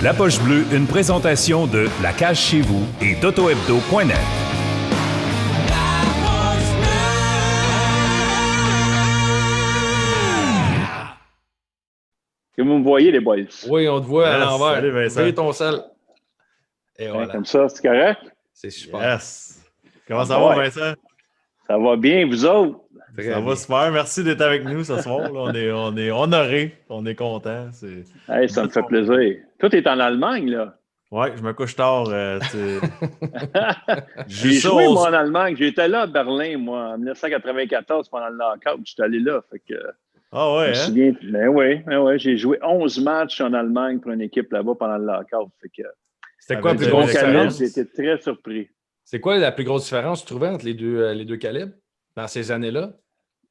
La Poche Bleue, une présentation de La Cage Chez Vous et d'AutoHebdo.net. Que vous me voyez, les boys. Oui, on te voit à l'envers. Salut, Vincent. Fais ton sel. Et Hein, voilà. comme ça, c'est correct? C'est super. Yes. Comment ça va, Vincent? Ça va bien, vous autres? Très Ça bien. va super. Merci d'être avec nous ce soir. Là, on est honorés. On est contents. Hey, ça me fait plaisir. Toi, t'es en Allemagne, là? Oui, je me couche tard. J'ai joué, moi, en Allemagne. J'étais là à Berlin, moi, en 1994, pendant le lockout. J'étais allé là. Fait que, Ah ouais, je me souviens. Ben oui. J'ai joué 11 matchs en Allemagne pour une équipe là-bas pendant le lockout. Fait que, C'était quoi la plus du grosse bon calibre, différence? j'étais très surpris. C'est quoi la plus grosse différence, tu trouvais, entre les deux calibres dans ces années-là?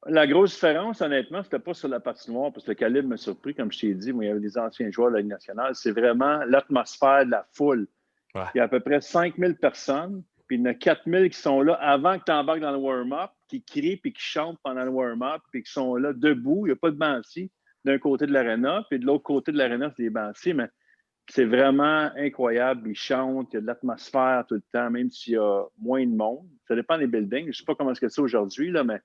La grosse différence, honnêtement, c'était pas sur la patinoire, parce que le calibre m'a surpris, comme je t'ai dit. Moi, il y avait des anciens joueurs de la Ligue nationale. C'est vraiment l'atmosphère de la foule. Ouais. Il y a à peu près 5000 personnes, puis il y en a 4000 qui sont là avant que tu embarques dans le warm-up, qui crient puis qui chantent pendant le warm-up, puis qui sont là debout. Il n'y a pas de banc assis d'un côté de l'aréna, puis de l'autre côté de l'aréna, c'est des bancs assis, mais c'est vraiment incroyable. Ils chantent, il y a de l'atmosphère tout le temps, même s'il y a moins de monde. Ça dépend des buildings. Je ne sais pas comment c'est aujourd'hui, là, mais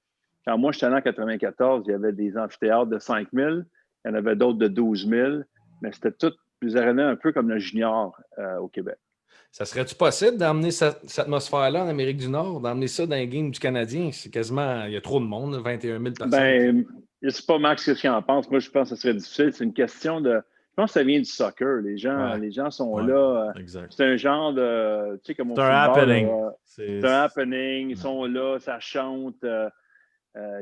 quand moi, j'étais allé en 94, il y avait des amphithéâtres de 5000, il y en avait d'autres de 12 000, mais c'était toutes des arénas un peu comme le junior au Québec. Ça serait-tu possible d'emmener cette atmosphère-là en Amérique du Nord, d'emmener ça dans les games du Canadien? C'est quasiment... Il y a trop de monde, 21 000 personnes. Ben, je ne sais pas, Max, ce qu'il en pense. Moi, je pense que ce serait difficile. C'est une question de... Je pense que ça vient du soccer. Les gens sont là. Exact. C'est un genre de... Tu sais, comme au football. Happening. C'est un happening. Ils sont là, ça chante.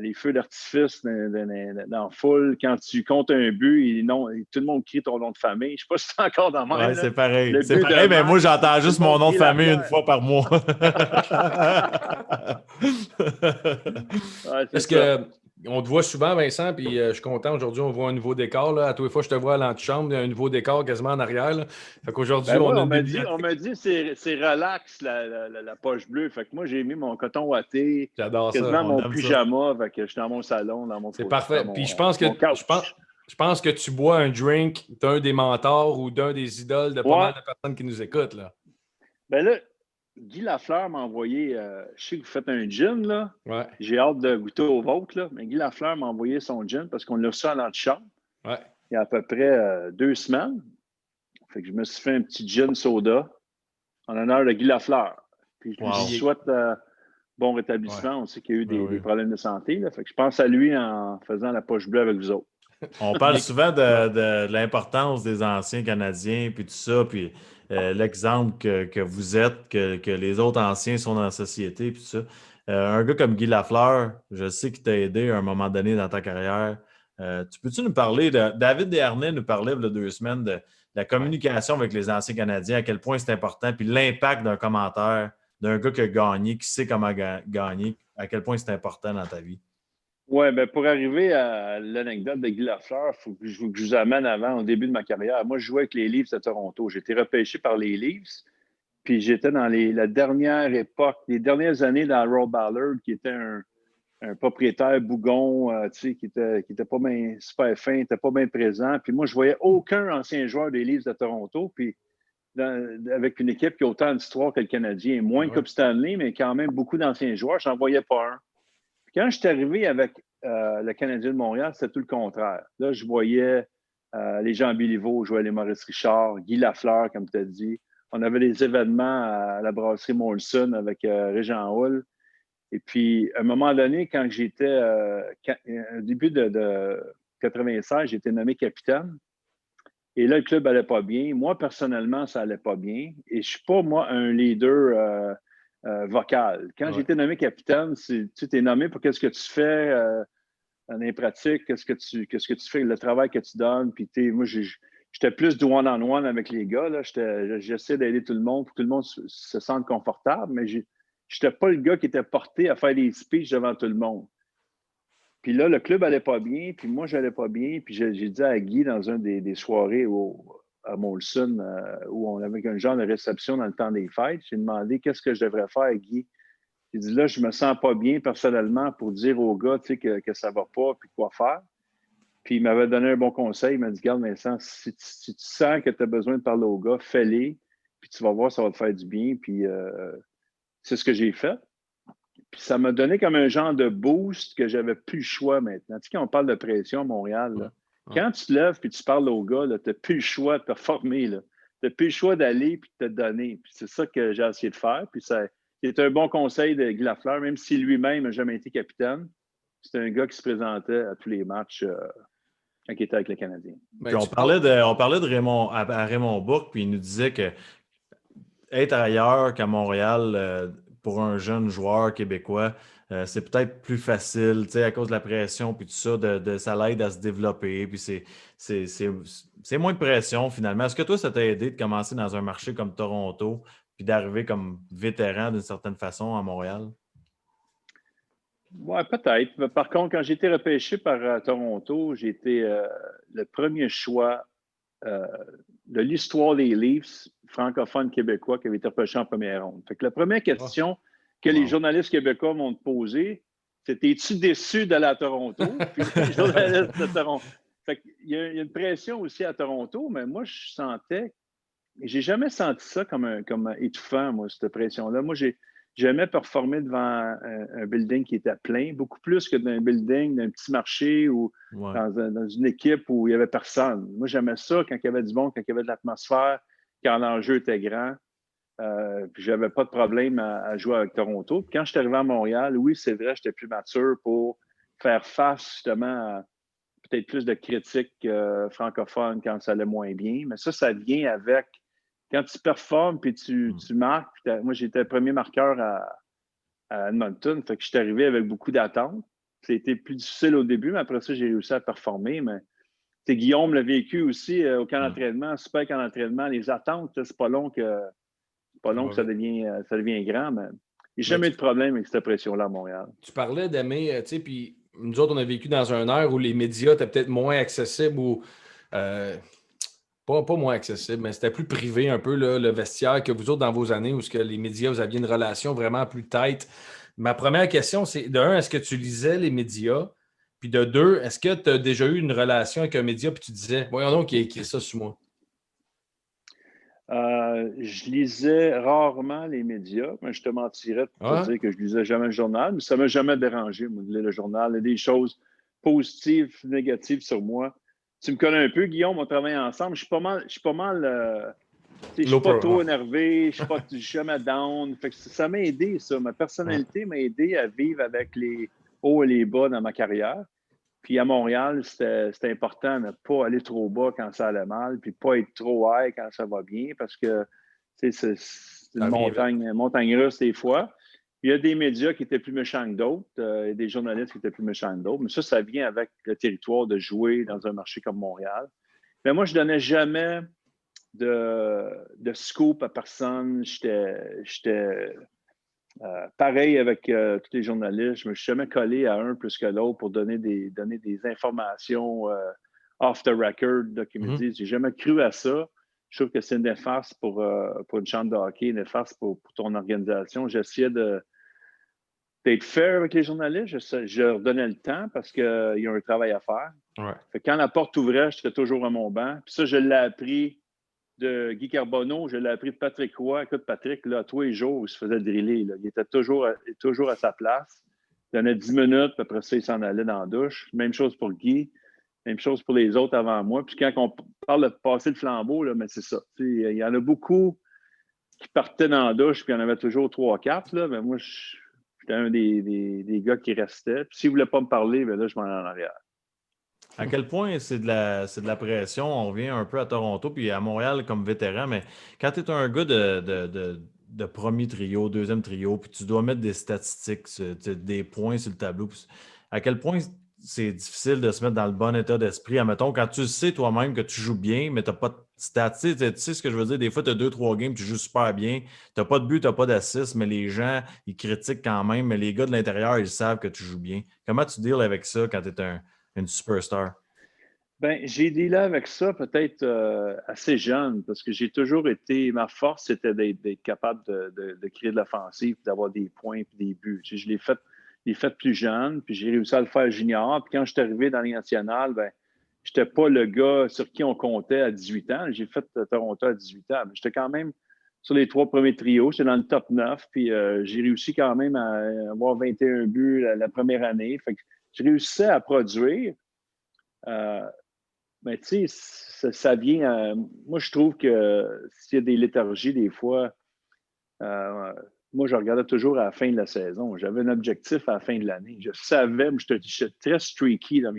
Les feux d'artifice dans la foule. Quand tu comptes un but, tout le monde crie ton nom de famille. Je ne sais pas si c'est encore dans le même. Oui, c'est pareil. C'est pareil, mais moi, j'entends juste mon nom de famille une fois par mois. Est-ce que on te voit souvent, Vincent, puis je suis content. Aujourd'hui, on voit un nouveau décor. Là. À tous les fois, je te vois à l'antichambre, il y a un nouveau décor quasiment en arrière. Là. Fait qu'aujourd'hui, on m'a dit c'est relax, la poche bleue. Fait que moi, j'ai mis mon coton ouaté. J'adore ça. Quasiment mon pyjama. Fait que je suis dans mon salon, dans mon C'est parfait. Puis je pense que tu bois un drink d'un des mentors ou d'un des idoles de pas mal de personnes qui nous écoutent. Là. Ben là, Guy Lafleur m'a envoyé, je sais que vous faites un gin, là. Ouais. J'ai hâte de goûter au vôtre, là. Mais Guy Lafleur m'a envoyé son gin parce qu'on l'a reçu à l'antichambre. Ouais. Il y a à peu près 2 semaines. Fait que je me suis fait un petit gin soda en honneur de Guy Lafleur. Puis je lui souhaite bon rétablissement. On sait qu'il y a eu des problèmes de santé, là. Fait que je pense à lui en faisant la poche bleue avec vous autres. On parle souvent de l'importance des anciens Canadiens, puis tout ça, puis l'exemple que vous êtes, que les autres anciens sont dans la société, puis tout ça. Un gars comme Guy Lafleur, je sais qu'il t'a aidé à un moment donné dans ta carrière. Peux-tu nous parler David Desharnais nous parlait il y a 2 semaines de la communication avec les anciens Canadiens, à quel point c'est important, puis l'impact d'un commentaire, d'un gars qui a gagné, qui sait comment gagner, à quel point c'est important dans ta vie. Oui, bien, pour arriver à l'anecdote de Guy Lafleur, il faut que je vous amène avant, au début de ma carrière. Moi, je jouais avec les Leafs de Toronto. J'ai été repêché par les Leafs, puis j'étais dans la dernière époque, les dernières années dans Roll Ballard, qui était un propriétaire bougon, qui était pas bien super fin, n'était pas bien présent. Puis moi, je voyais aucun ancien joueur des Leafs de Toronto, puis avec une équipe qui a autant d'histoire que le Canadien. Moins de Coupe Stanley, mais quand même beaucoup d'anciens joueurs. Je n'en voyais pas un. Quand je suis arrivé avec le Canadien de Montréal, c'était tout le contraire. Là, je voyais les Jean Béliveau, je voyais les Maurice Richard, Guy Lafleur, comme tu as dit. On avait des événements à la brasserie Molson avec Régent Hull. Et puis, à un moment donné, quand j'étais au début de 96, j'ai été nommé capitaine. Et là, le club n'allait pas bien. Moi, personnellement, ça n'allait pas bien. Et je ne suis pas, moi, un leader vocal. Quand j'ai été nommé capitaine, tu es nommé pour qu'est-ce que tu fais dans les pratiques, qu'est-ce que tu fais, le travail que tu donnes. Puis moi, j'étais plus du one-on-one avec les gars. J'essaie d'aider tout le monde pour que tout le monde se sente confortable, mais je n'étais pas le gars qui était porté à faire des speeches devant tout le monde. Puis là, le club n'allait pas bien, puis moi, je n'allais pas bien. Puis j'ai dit à Guy dans une des soirées à Molson, où on avait un genre de réception dans le temps des fêtes. J'ai demandé qu'est-ce que je devrais faire, Guy. J'ai dit là, je me sens pas bien personnellement pour dire aux gars que ça va pas puis quoi faire. Puis il m'avait donné un bon conseil. Il m'a dit, regarde, Vincent, si tu sens que tu as besoin de parler au gars, fais-les. Puis tu vas voir, ça va te faire du bien. Puis c'est ce que j'ai fait. Puis ça m'a donné comme un genre de boost que j'avais plus le choix maintenant. Tu sais, quand on parle de pression à Montréal, là, quand tu te lèves puis tu parles au gars, tu n'as plus le choix de te former. Tu n'as plus le choix d'aller puis de te donner. Puis c'est ça que j'ai essayé de faire. Puis c'est un bon conseil de Guy Lafleur, même si lui-même n'a jamais été capitaine. C'est un gars qui se présentait à tous les matchs quand il était avec le Canadien. Puis on parlait de Raymond, à Raymond Bourque, puis il nous disait que être ailleurs qu'à Montréal, pour un jeune joueur québécois, c'est peut-être plus facile, à cause de la pression puis tout ça, ça l'aide à se développer. Puis c'est moins de pression finalement. Est-ce que toi, ça t'a aidé de commencer dans un marché comme Toronto puis d'arriver comme vétéran d'une certaine façon à Montréal? Oui, peut-être. Par contre, quand j'ai été repêché par Toronto, j'ai été le premier choix de l'histoire des Leafs francophones québécois qui avait été repêché en première ronde. Fait que la première question que les journalistes québécois m'ont posée, c'était: es-tu déçu d'aller à Toronto? Puis les journalistes de Toronto. Fait qu'il y a une pression aussi à Toronto, mais moi, je sentais, j'ai jamais senti ça comme étouffant, moi, cette pression-là. Moi, j'aimais performer devant un building qui était plein, beaucoup plus que d'un building, d'un petit marché ou dans une équipe où il n'y avait personne. Moi, j'aimais ça quand il y avait du monde, quand il y avait de l'atmosphère, quand l'enjeu était grand. Puis j'avais pas de problème à jouer avec Toronto. Puis quand je suis arrivé à Montréal, oui, c'est vrai, j'étais plus mature pour faire face justement à peut-être plus de critiques francophones quand ça allait moins bien. Mais ça vient avec quand tu performes puis tu marques. Moi, j'étais le premier marqueur à Edmonton. Fait que je suis arrivé avec beaucoup d'attentes. C'était plus difficile au début, mais après ça, j'ai réussi à performer. Mais Guillaume l'a vécu aussi au camp d'entraînement, super camp d'entraînement. Les attentes, c'est pas long que ça devient grand, mais il n'y a jamais eu de problème avec cette pression-là à Montréal. Tu parlais d'aimer, tu sais, puis nous autres, on a vécu dans un ère où les médias étaient peut-être moins accessibles ou pas moins accessibles, mais c'était plus privé un peu, là, le vestiaire, que vous autres, dans vos années, où ce que les médias, vous aviez une relation vraiment plus tight. Ma première question, c'est de un, est-ce que tu lisais les médias? Puis de deux, est-ce que tu as déjà eu une relation avec un média puis tu disais, voyons donc, il a écrit ça sur moi? Je lisais rarement les médias, mais je te mentirais pour te dire que je lisais jamais le journal, mais ça ne m'a jamais dérangé, moi, de lire le journal. Il y a des choses positives, négatives sur moi. Tu me connais un peu, Guillaume, on travaille ensemble. Je suis pas mal, je suis pas trop énervé, je suis jamais down. Fait que ça m'a aidé, ça. Ma personnalité m'a aidé à vivre avec les hauts et les bas dans ma carrière. Puis à Montréal, c'était important de ne pas aller trop bas quand ça allait mal, puis pas être trop high quand ça va bien, parce que c'est une montagne russe des fois. Il y a des médias qui étaient plus méchants que d'autres, et des journalistes qui étaient plus méchants que d'autres, mais ça vient avec le territoire de jouer dans un marché comme Montréal. Mais moi, je ne donnais jamais de scoop à personne. J'étais pareil avec tous les journalistes. Je ne me suis jamais collé à un plus que l'autre pour donner des informations off the record qui me disent. J'ai jamais cru à ça. Je trouve que c'est néfaste pour une chambre de hockey, néfaste pour ton organisation. J'essayais d'être fair avec les journalistes. Je leur donnais le temps parce qu'ils ont un travail à faire. Ouais. Fait que quand la porte ouvrait, j'étais toujours à mon banc. Puis ça, je l'ai appris de Guy Carbonneau, je l'ai appris de Patrick Roy. Écoute, Patrick, là, tous les jours, il se faisait driller. Là. Il était toujours à sa place. Il donnait 10 minutes, puis après ça, il s'en allait dans la douche. Même chose pour Guy. Même chose pour les autres avant moi. Puis quand on parle de passer le flambeau, là, mais c'est ça. Il y en a beaucoup qui partaient dans la douche, puis il y en avait toujours 3-4. Mais moi, j'étais un des gars qui restait. Puis s'il ne voulait pas me parler, bien là, je m'en allais en arrière. À quel point c'est de la pression? On revient un peu à Toronto puis à Montréal comme vétéran, mais quand tu es un gars de premier trio, deuxième trio, puis tu dois mettre des statistiques, des points sur le tableau, à quel point c'est difficile de se mettre dans le bon état d'esprit? Admettons, quand tu sais toi-même que tu joues bien, mais tu n'as pas de stats. Tu sais ce que je veux dire? Des fois, tu as 2-3 games, tu joues super bien, tu n'as pas de but, tu n'as pas d'assist, mais les gens, ils critiquent quand même, mais les gars de l'intérieur, ils savent que tu joues bien. Comment tu deals avec ça quand tu es une superstar? Ben, j'ai dealé avec ça peut-être assez jeune parce que j'ai toujours été. Ma force, c'était d'être capable de créer de l'offensive, d'avoir des points et des buts. Tu sais, je l'ai fait plus jeune, puis j'ai réussi à le faire junior. Puis quand je suis arrivé dans les nationales, ben, je n'étais pas le gars sur qui on comptait à 18 ans. J'ai fait Toronto à 18 ans, mais j'étais quand même sur les 3 premiers trios. J'étais dans le top 9, puis j'ai réussi quand même à avoir 21 buts la première année. Fait que je réussissais à produire. Mais tu sais, ça vient. Moi, je trouve que s'il y a des léthargies, des fois, moi, je regardais toujours à la fin de la saison. J'avais un objectif à la fin de l'année. Je savais, j'étais très streaky dans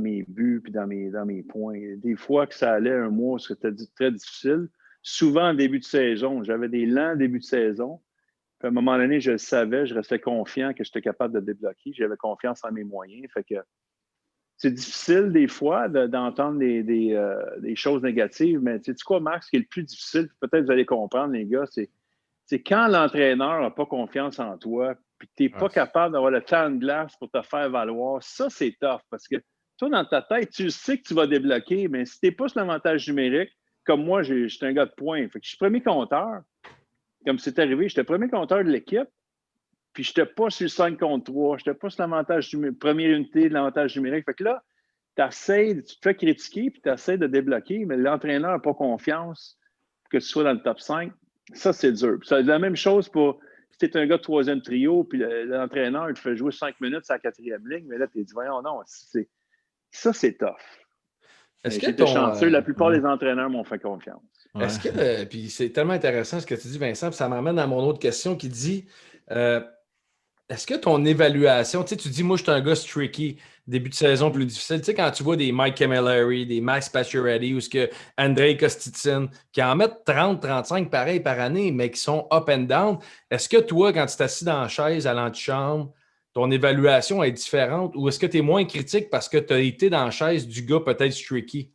mes buts puis dans mes points. Des fois que ça allait un mois, c'était très difficile. Souvent, en début de saison, j'avais des lents débuts de saison. Puis à un moment donné, je le savais, je restais confiant que j'étais capable de débloquer. J'avais confiance en mes moyens. Fait que c'est difficile des fois d'entendre des choses négatives, mais tu sais quoi, Max, ce qui est le plus difficile, peut-être vous allez comprendre, les gars, c'est quand l'entraîneur n'a pas confiance en toi, puis que tu n'es pas capable d'avoir le temps de glace pour te faire valoir, ça, c'est tough, parce que toi, dans ta tête, tu sais que tu vas débloquer, mais si tu n'es pas sur l'avantage numérique, comme moi, j'étais un gars de points, fait que je suis premier compteur, comme c'est arrivé, j'étais premier compteur de l'équipe, puis je n'étais pas sur le 5 contre 3, je n'étais pas sur l'avantage première unité de l'avantage numérique. Fait que là, tu te fais critiquer, puis tu essaies de débloquer, mais l'entraîneur n'a pas confiance que tu sois dans le top 5. Ça, c'est dur. C'est la même chose pour si tu es un gars de troisième trio, puis l'entraîneur, il te fait jouer 5 minutes sur la quatrième ligne, mais là, tu es dit, voyons, non, ça, c'est tough. J'étais chanceux. La plupart des entraîneurs m'ont fait confiance. Est-ce que, puis c'est tellement intéressant ce que tu dis, Vincent, puis ça m'amène à mon autre question qui dit est-ce que ton évaluation, tu sais, tu dis, moi, je suis un gars streaky, début de saison plus difficile. Tu sais, quand tu vois des Mike Camilleri, des Max Pacioretty ou ce que Andrei Kostitsyn, qui en mettent 30, 35 pareils par année, mais qui sont up and down, est-ce que toi, quand tu t'assis dans la chaise à l'antichambre, ton évaluation est différente ou est-ce que tu es moins critique parce que tu as été dans la chaise du gars peut-être streaky?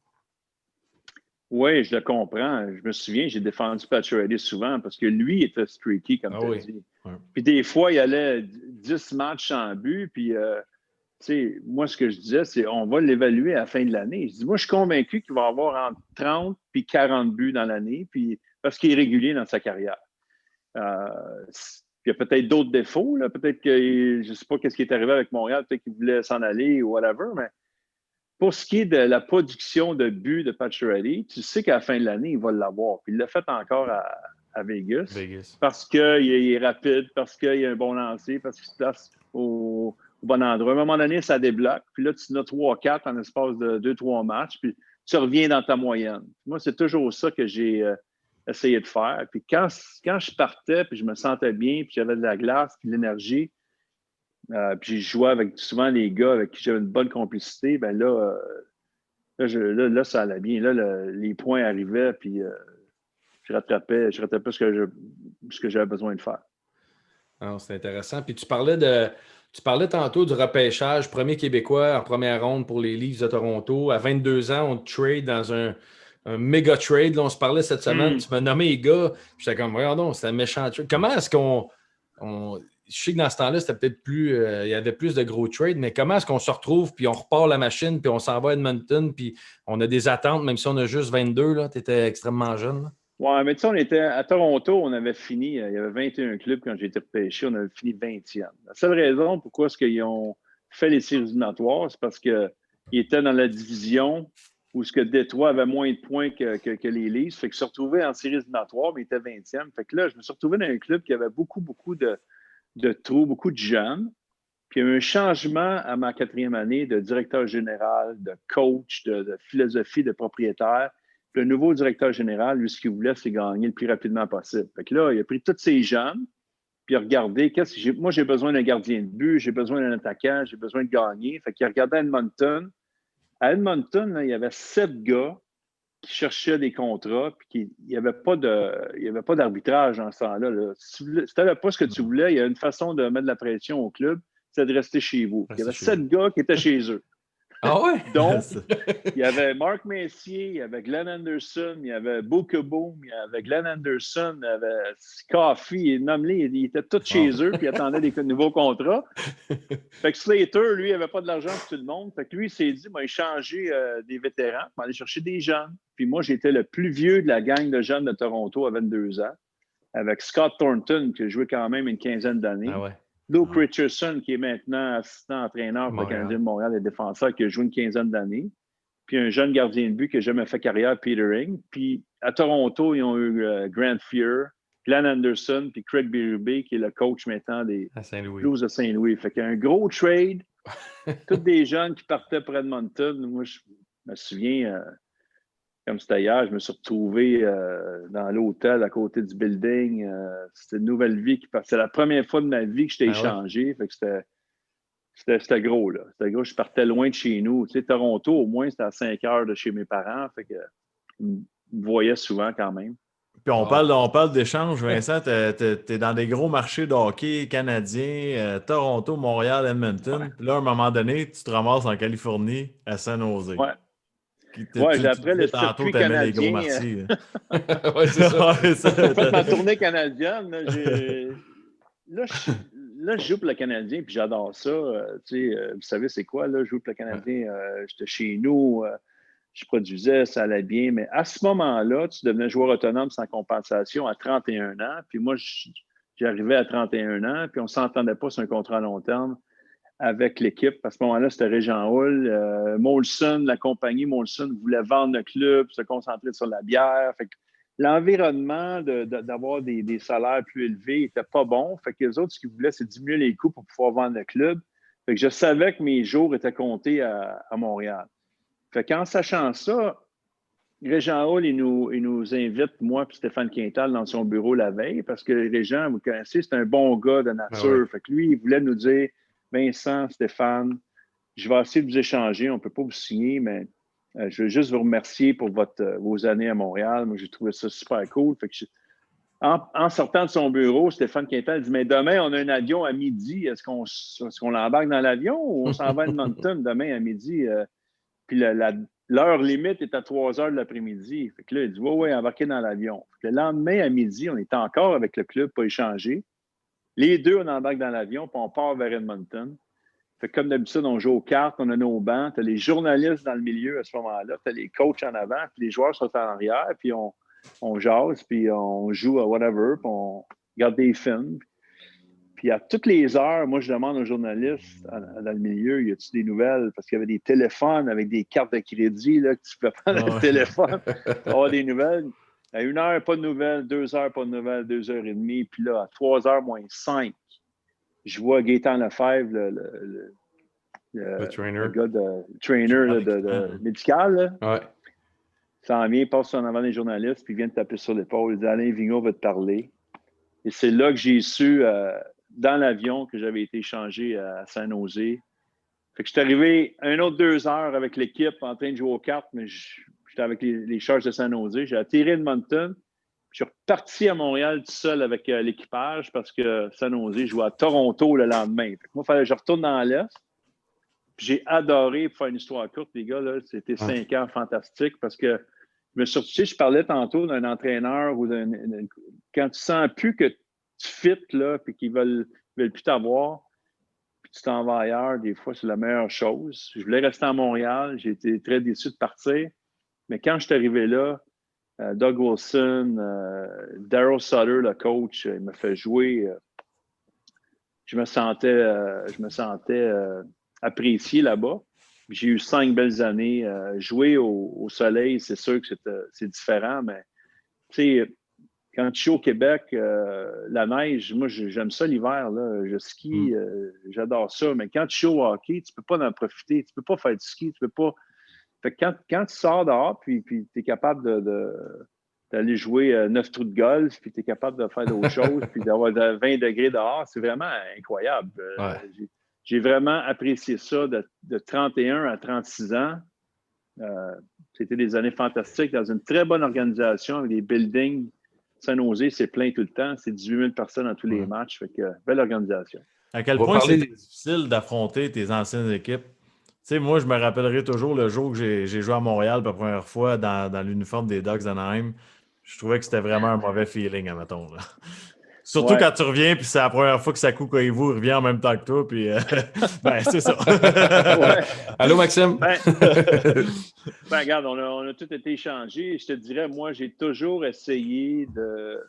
Oui, je le comprends. Je me souviens, j'ai défendu Pacioretty souvent parce que lui était streaky, comme tu as dit. Ouais. Puis des fois, il allait 10 matchs sans but. Puis, tu sais, moi, ce que je disais, c'est on va l'évaluer à la fin de l'année. Je dis, moi, je suis convaincu qu'il va avoir entre 30 puis 40 buts dans l'année, puis parce qu'il est régulier dans sa carrière. Il y a peut-être d'autres défauts. Là. Peut-être que, je ne sais pas ce qui est arrivé avec Montréal, peut-être qu'il voulait s'en aller ou whatever, mais pour ce qui est de la production de buts de Pacioretty, tu sais qu'à la fin de l'année, il va l'avoir. Puis il l'a fait encore à Vegas. Parce qu'il est rapide, parce qu'il a un bon lancer, parce qu'il se place au bon endroit. À un moment donné, ça débloque. Puis là, tu en as 3-4 en espace de 2-3 matchs. Puis tu reviens dans ta moyenne. Moi, c'est toujours ça que j'ai essayé de faire. Puis quand je partais, puis je me sentais bien, puis j'avais de la glace, puis de l'énergie, puis je jouais avec souvent les gars avec qui j'avais une bonne complicité, ben là, ça allait bien. Là, les points arrivaient, puis je rattrapais ce que j'avais besoin de faire. C'est intéressant. Puis tu parlais tantôt du repêchage, premier Québécois en première ronde pour les Leafs de Toronto. À 22 ans, on trade dans un méga trade. Là, on se parlait cette semaine. Tu m'as nommé les gars. J'étais comme, regardons, c'est un méchant trade. Comment est-ce qu'on je sais que dans ce temps-là, c'était peut-être plus. Il y avait plus de gros trades, mais comment est-ce qu'on se retrouve, puis on repart la machine, puis on s'en va à Edmonton, puis on a des attentes, même si on a juste 22, tu étais extrêmement jeune. Oui, mais tu sais, on était à Toronto, on avait fini, il y avait 21 clubs quand j'ai été repêché, on avait fini 20e. La seule raison pourquoi est-ce qu'ils ont fait les séries éliminatoires, c'est parce qu'ils étaient dans la division où ce que Détroit avait moins de points que les Leafs. Fait qu'ils se retrouvaient en séries éliminatoires, mais ils étaient 20e. Fait que là, je me suis retrouvé dans un club qui avait beaucoup de trous, beaucoup de jeunes. Puis il y a eu un changement à ma 4e année de directeur général, de coach, de philosophie, de propriétaire. Puis le nouveau directeur général, lui, ce qu'il voulait, c'est gagner le plus rapidement possible. Fait que là, il a pris tous ces jeunes, puis il a regardé, moi, j'ai besoin d'un gardien de but, j'ai besoin d'un attaquant, j'ai besoin de gagner. Fait qu'il a regardé Edmonton. À Edmonton, là, il y avait 7 gars qui cherchaient des contrats, puis il n'y avait pas d'arbitrage dans ce temps-là. Là. Si tu n'avais pas ce que tu voulais, il y a une façon de mettre de la pression au club, c'est de rester chez vous. Il y avait 7 gars qui étaient chez eux. Ah ouais? Donc, il y avait Mark Messier, il y avait Glenn Anderson, il y avait Book Boom, il y avait Glenn Anderson, il y avait Coffey, nomme-les, ils étaient tous chez eux, puis ils attendaient des nouveaux contrats. Fait que Slater, lui, il n'avait pas de l'argent pour tout le monde. Fait que lui, il s'est dit, il changeait des vétérans, il aller chercher des jeunes. Puis moi, j'étais le plus vieux de la gang de jeunes de Toronto à 22 ans, avec Scott Thornton, qui a joué quand même une quinzaine d'années. Ah ouais. Luke Richardson, qui est maintenant assistant entraîneur pour le Canadien de Montréal et défenseur, qui a joué une quinzaine d'années. puis un jeune gardien de but qui n'a jamais fait carrière, Peter Ring. Puis à Toronto, ils ont eu Grant Fuhr, Glenn Anderson, puis Craig Berube, qui est le coach maintenant des Blues de Saint-Louis. Fait qu'il y a un gros trade. Tous des jeunes qui partaient pour Edmonton. Moi, je me souviens, comme c'était hier, je me suis retrouvé dans l'hôtel à côté du building. C'était une nouvelle vie qui partait. C'est la première fois de ma vie que j'étais échangé. Fait que c'était gros, là. C'était gros. Je partais loin de chez nous. Tu sais, Toronto, au moins, c'était à 5 heures de chez mes parents. Fait que ils me voyaient souvent quand même. Puis on parle d'échange, Vincent. Tu es dans des gros marchés de hockey canadiens, Toronto, Montréal, Edmonton. Ouais. Puis là, à un moment donné, tu te ramasses en Californie, à San Jose. Ouais. J'ai après le circuit canadien. Les gros marchés. Ouais, c'est ça. J'ai fait ma tournée canadienne. Là, je joue pour le Canadien, puis j'adore ça. Vous savez, c'est quoi, là? Je joue pour le Canadien. J'étais chez nous. Je produisais, ça allait bien. Mais à ce moment-là, tu devenais joueur autonome sans compensation à 31 ans. Puis moi, j'arrivais à 31 ans, puis on ne s'entendait pas sur un contrat à long terme avec l'équipe. À ce moment-là, c'était Régent Hull. Molson, la compagnie Molson voulait vendre le club, se concentrer sur la bière. Fait que l'environnement d'avoir des salaires plus élevés n'était pas bon. Fait que les autres, ce qu'ils voulaient, c'est diminuer les coûts pour pouvoir vendre le club. Fait que je savais que mes jours étaient comptés à Montréal. Fait qu'en sachant ça, Régent Hull, il nous invite, moi et Stéphane Quintal, dans son bureau la veille, parce que Régent, vous connaissez, c'est un bon gars de nature. Ah ouais. Fait que lui, il voulait nous dire, Vincent, Stéphane, je vais essayer de vous échanger, on ne peut pas vous signer, mais je veux juste vous remercier pour vos années à Montréal. Moi, j'ai trouvé ça super cool. Fait que en sortant de son bureau, Stéphane Quintal dit, mais demain, on a un avion à midi. Est-ce qu'on l'embarque dans l'avion ou on s'en va à Edmonton demain à midi? Puis l'heure limite est à 3 heures de l'après-midi. Fait que là, il dit, oui, embarquez dans l'avion. Le lendemain à midi, on était encore avec le club, pas échangé. Les deux, on embarque dans l'avion, puis on part vers Edmonton. Fait que comme d'habitude, on joue aux cartes, on a nos bancs. Tu as les journalistes dans le milieu à ce moment-là. Tu as les coachs en avant, puis les joueurs sont en arrière, puis on jase, puis on joue à whatever, puis on regarde des films. Puis à toutes les heures, moi, je demande aux journalistes dans le milieu, y a-t-il des nouvelles? Parce qu'il y avait des téléphones avec des cartes de crédit, là, que tu peux prendre le téléphone pour avoir des nouvelles. À 1 heure, pas de nouvelles. 2 heures, pas de nouvelles. 2 heures et demie. Puis là, à 3 heures moins 5, je vois Gaétan Lefebvre, le gars de trainer médical. Là. Ouais. Il s'en vient, passe en avant des journalistes, puis il vient de taper sur l'épaule. Il dit, Alain Vigneault va te parler. Et c'est là que j'ai su... dans l'avion que j'avais été échangé à San Jose. Fait que je suis arrivé 1 autre 2 heures avec l'équipe en train de jouer aux cartes, mais j'étais avec les Sharks de San Jose. J'ai atterri Edmonton. Je suis reparti à Montréal tout seul avec l'équipage parce que San Jose jouait à Toronto le lendemain. Fait que moi, il fallait que je retourne dans l'Est. Puis j'ai adoré, pour faire une histoire courte, les gars, là, c'était 5 ans fantastiques parce que je me suis retrouvé, je parlais tantôt d'un entraîneur ou quand tu sens plus que tu fites, là, puis qu'ils veulent plus t'avoir, puis tu t'en vas ailleurs, des fois, c'est la meilleure chose. Je voulais rester à Montréal, j'ai été très déçu de partir, mais quand je suis arrivé là, Doug Wilson, Darryl Sutter, le coach, il m'a fait jouer. Je me sentais apprécié là-bas. J'ai eu 5 belles années. Jouer au soleil, c'est sûr que c'est différent, mais tu sais, quand je suis au Québec, la neige, moi, j'aime ça l'hiver. Là. Je skie, j'adore ça. Mais quand tu joues au hockey, tu ne peux pas en profiter. Tu ne peux pas faire du ski. Tu peux pas. Fait que quand tu sors dehors, puis tu es capable d'aller jouer 9 trous de golf, puis tu es capable de faire d'autres choses, puis d'avoir 20 degrés dehors, c'est vraiment incroyable. Ouais. J'ai vraiment apprécié ça de 31 à 36 ans. C'était des années fantastiques dans une très bonne organisation avec des buildings. San Jose, c'est plein tout le temps. C'est 18 000 personnes dans tous les matchs. Fait que, belle organisation. À quel point c'est difficile d'affronter tes anciennes équipes? Tu sais, moi, je me rappellerai toujours le jour que j'ai joué à Montréal pour la première fois dans l'uniforme des Ducks d'Anaheim. Je trouvais que c'était vraiment un mauvais feeling, admettons. Là. Surtout quand tu reviens, puis c'est la première fois que Sakou Koivu revient en même temps que toi, puis ben, c'est ça. Allô, Maxime? Regarde, on a tout été échangés. Je te dirais, moi, j'ai toujours essayé de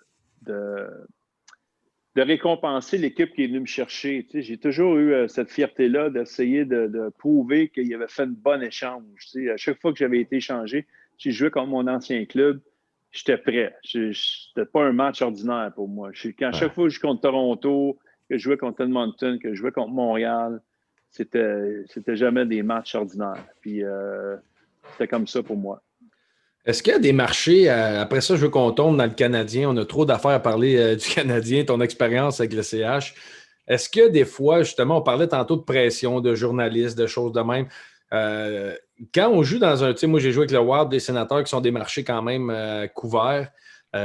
de récompenser l'équipe qui est venue me chercher. Tu sais, j'ai toujours eu cette fierté-là d'essayer de prouver qu'il avait fait une bonne échange. Tu sais, à chaque fois que j'avais été échangé, j'ai joué contre mon ancien club, j'étais prêt. C'était pas un match ordinaire pour moi. Chaque fois que je joue contre Toronto, que je jouais contre Edmonton, que je jouais contre Montréal, c'était jamais des matchs ordinaires. Puis c'était comme ça pour moi. Est-ce qu'il y a des marchés, après ça, je veux qu'on tombe dans le Canadien. On a trop d'affaires à parler du Canadien, ton expérience avec le CH. Est-ce que des fois, justement, on parlait tantôt de pression, de journalistes, de choses de même. Quand on joue dans un... Tu sais, moi, j'ai joué avec le Wild, des Sénateurs qui sont des marchés quand même couverts.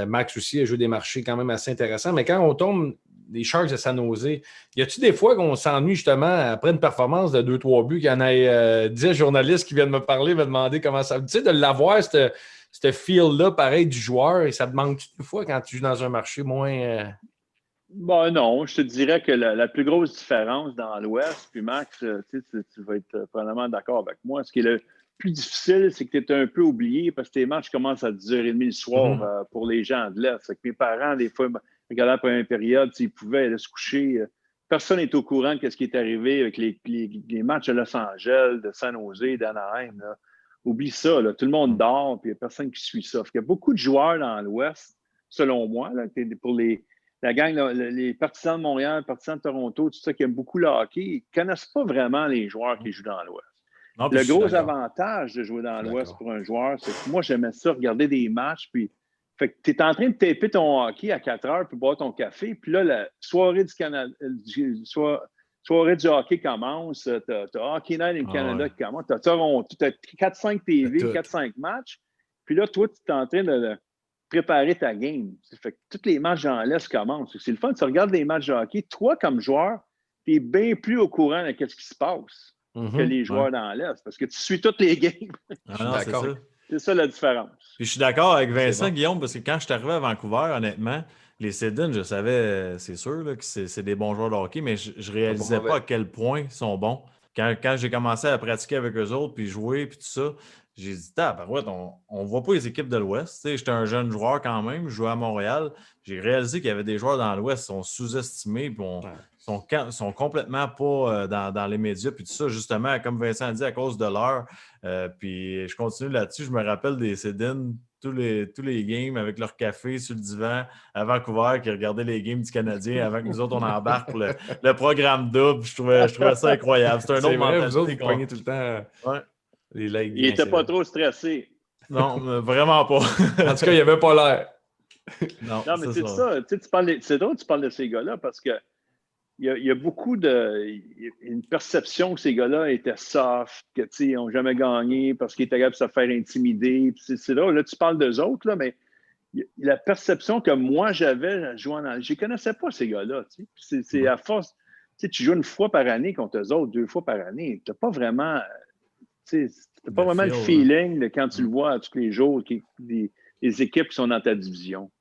Max aussi a joué des marchés quand même assez intéressants. Mais quand on tombe des Sharks de San Jose, y a-tu des fois qu'on s'ennuie justement après une performance de 2-3 buts, qu'il y en ait 10 journalistes qui viennent me parler, me demander comment ça... Tu sais, de l'avoir, ce feel-là, pareil, du joueur, et ça te manque une fois quand tu joues dans un marché moins... Bon, non, je te dirais que la plus grosse différence dans l'Ouest, puis Max, tu vas être probablement d'accord avec moi, ce qui est le plus difficile, c'est que tu es un peu oublié parce que tes matchs commencent à 10h30 le soir pour les gens de l'Est. Fait que mes parents, des fois, regardaient la première période, ils pouvaient aller se coucher. Personne n'est au courant de ce qui est arrivé avec les matchs de Los Angeles, de San Jose, d'Anaheim. Là. Oublie ça, là, tout le monde dort, puis il n'y a personne qui suit ça. Fait qu'il y a beaucoup de joueurs dans l'Ouest, selon moi, là, pour la gang, là, les partisans de Montréal, les partisans de Toronto, tout ça qui aiment beaucoup le hockey, ils ne connaissent pas vraiment les joueurs qui jouent dans l'Ouest. Non, Le gros avantage de jouer dans l'Ouest pour un joueur, c'est que moi, j'aimais ça, regarder des matchs, puis fait que tu es en train de taper ton hockey à 4 heures pour boire ton café, puis là, la soirée du Canada, soirée du hockey commence, tu as Hockey Night in Canada qui commence, tu as Toronto, tu as 4-5 TV, 4-5 matchs, puis là, toi, tu es en train de préparer ta game. Fait que tous les matchs dans l'Est commencent. C'est le fun, tu regardes des matchs de hockey, toi, comme joueur, tu es bien plus au courant de ce qui se passe que les joueurs dans l'Est, parce que tu suis toutes les games. D'accord. C'est ça la différence. Puis je suis d'accord avec Vincent, Guillaume, parce que quand je suis arrivé à Vancouver, honnêtement, les Sedins, je savais, c'est sûr, là, que c'est des bons joueurs de hockey, mais je ne réalisais pas à quel point ils sont bons. Quand j'ai commencé à pratiquer avec eux autres, puis jouer, puis tout ça, j'ai dit, tabarouette, on ne voit pas les équipes de l'Ouest. J'étais un jeune joueur quand même, je jouais à Montréal. J'ai réalisé qu'il y avait des joueurs dans l'Ouest qui sont sous-estimés, puis sont complètement pas dans les médias, puis tout ça, justement, comme Vincent dit, à cause de l'heure. Puis je continue là-dessus. Je me rappelle des Sedins, tous les games avec leur café sur le divan à Vancouver, qui regardaient les games du Canadien avant que nous autres, on embarque pour le programme double. Je trouvais ça incroyable. C'est un autre mentalité. Vous autres, vous pognez tout le temps les legs. Il n'était pas trop stressé. Non, vraiment pas. En tout cas, il n'y avait pas l'air. Non, mais c'est ça. C'est drôle que tu parles de ces gars-là parce que il y a beaucoup une perception que ces gars-là étaient soft, qu'ils n'ont jamais gagné parce qu'ils étaient capables de se faire intimider. C'est drôle. Là, tu parles d'eux autres, là, mais la perception que moi j'avais jouant dans. Je ne connaissais pas ces gars-là. C'est à force. Tu joues une fois par année contre eux autres, 2 fois par année. Tu n'as pas vraiment. Tu n'as pas vraiment le feeling de quand tu le vois tous les jours, les équipes qui sont dans ta division.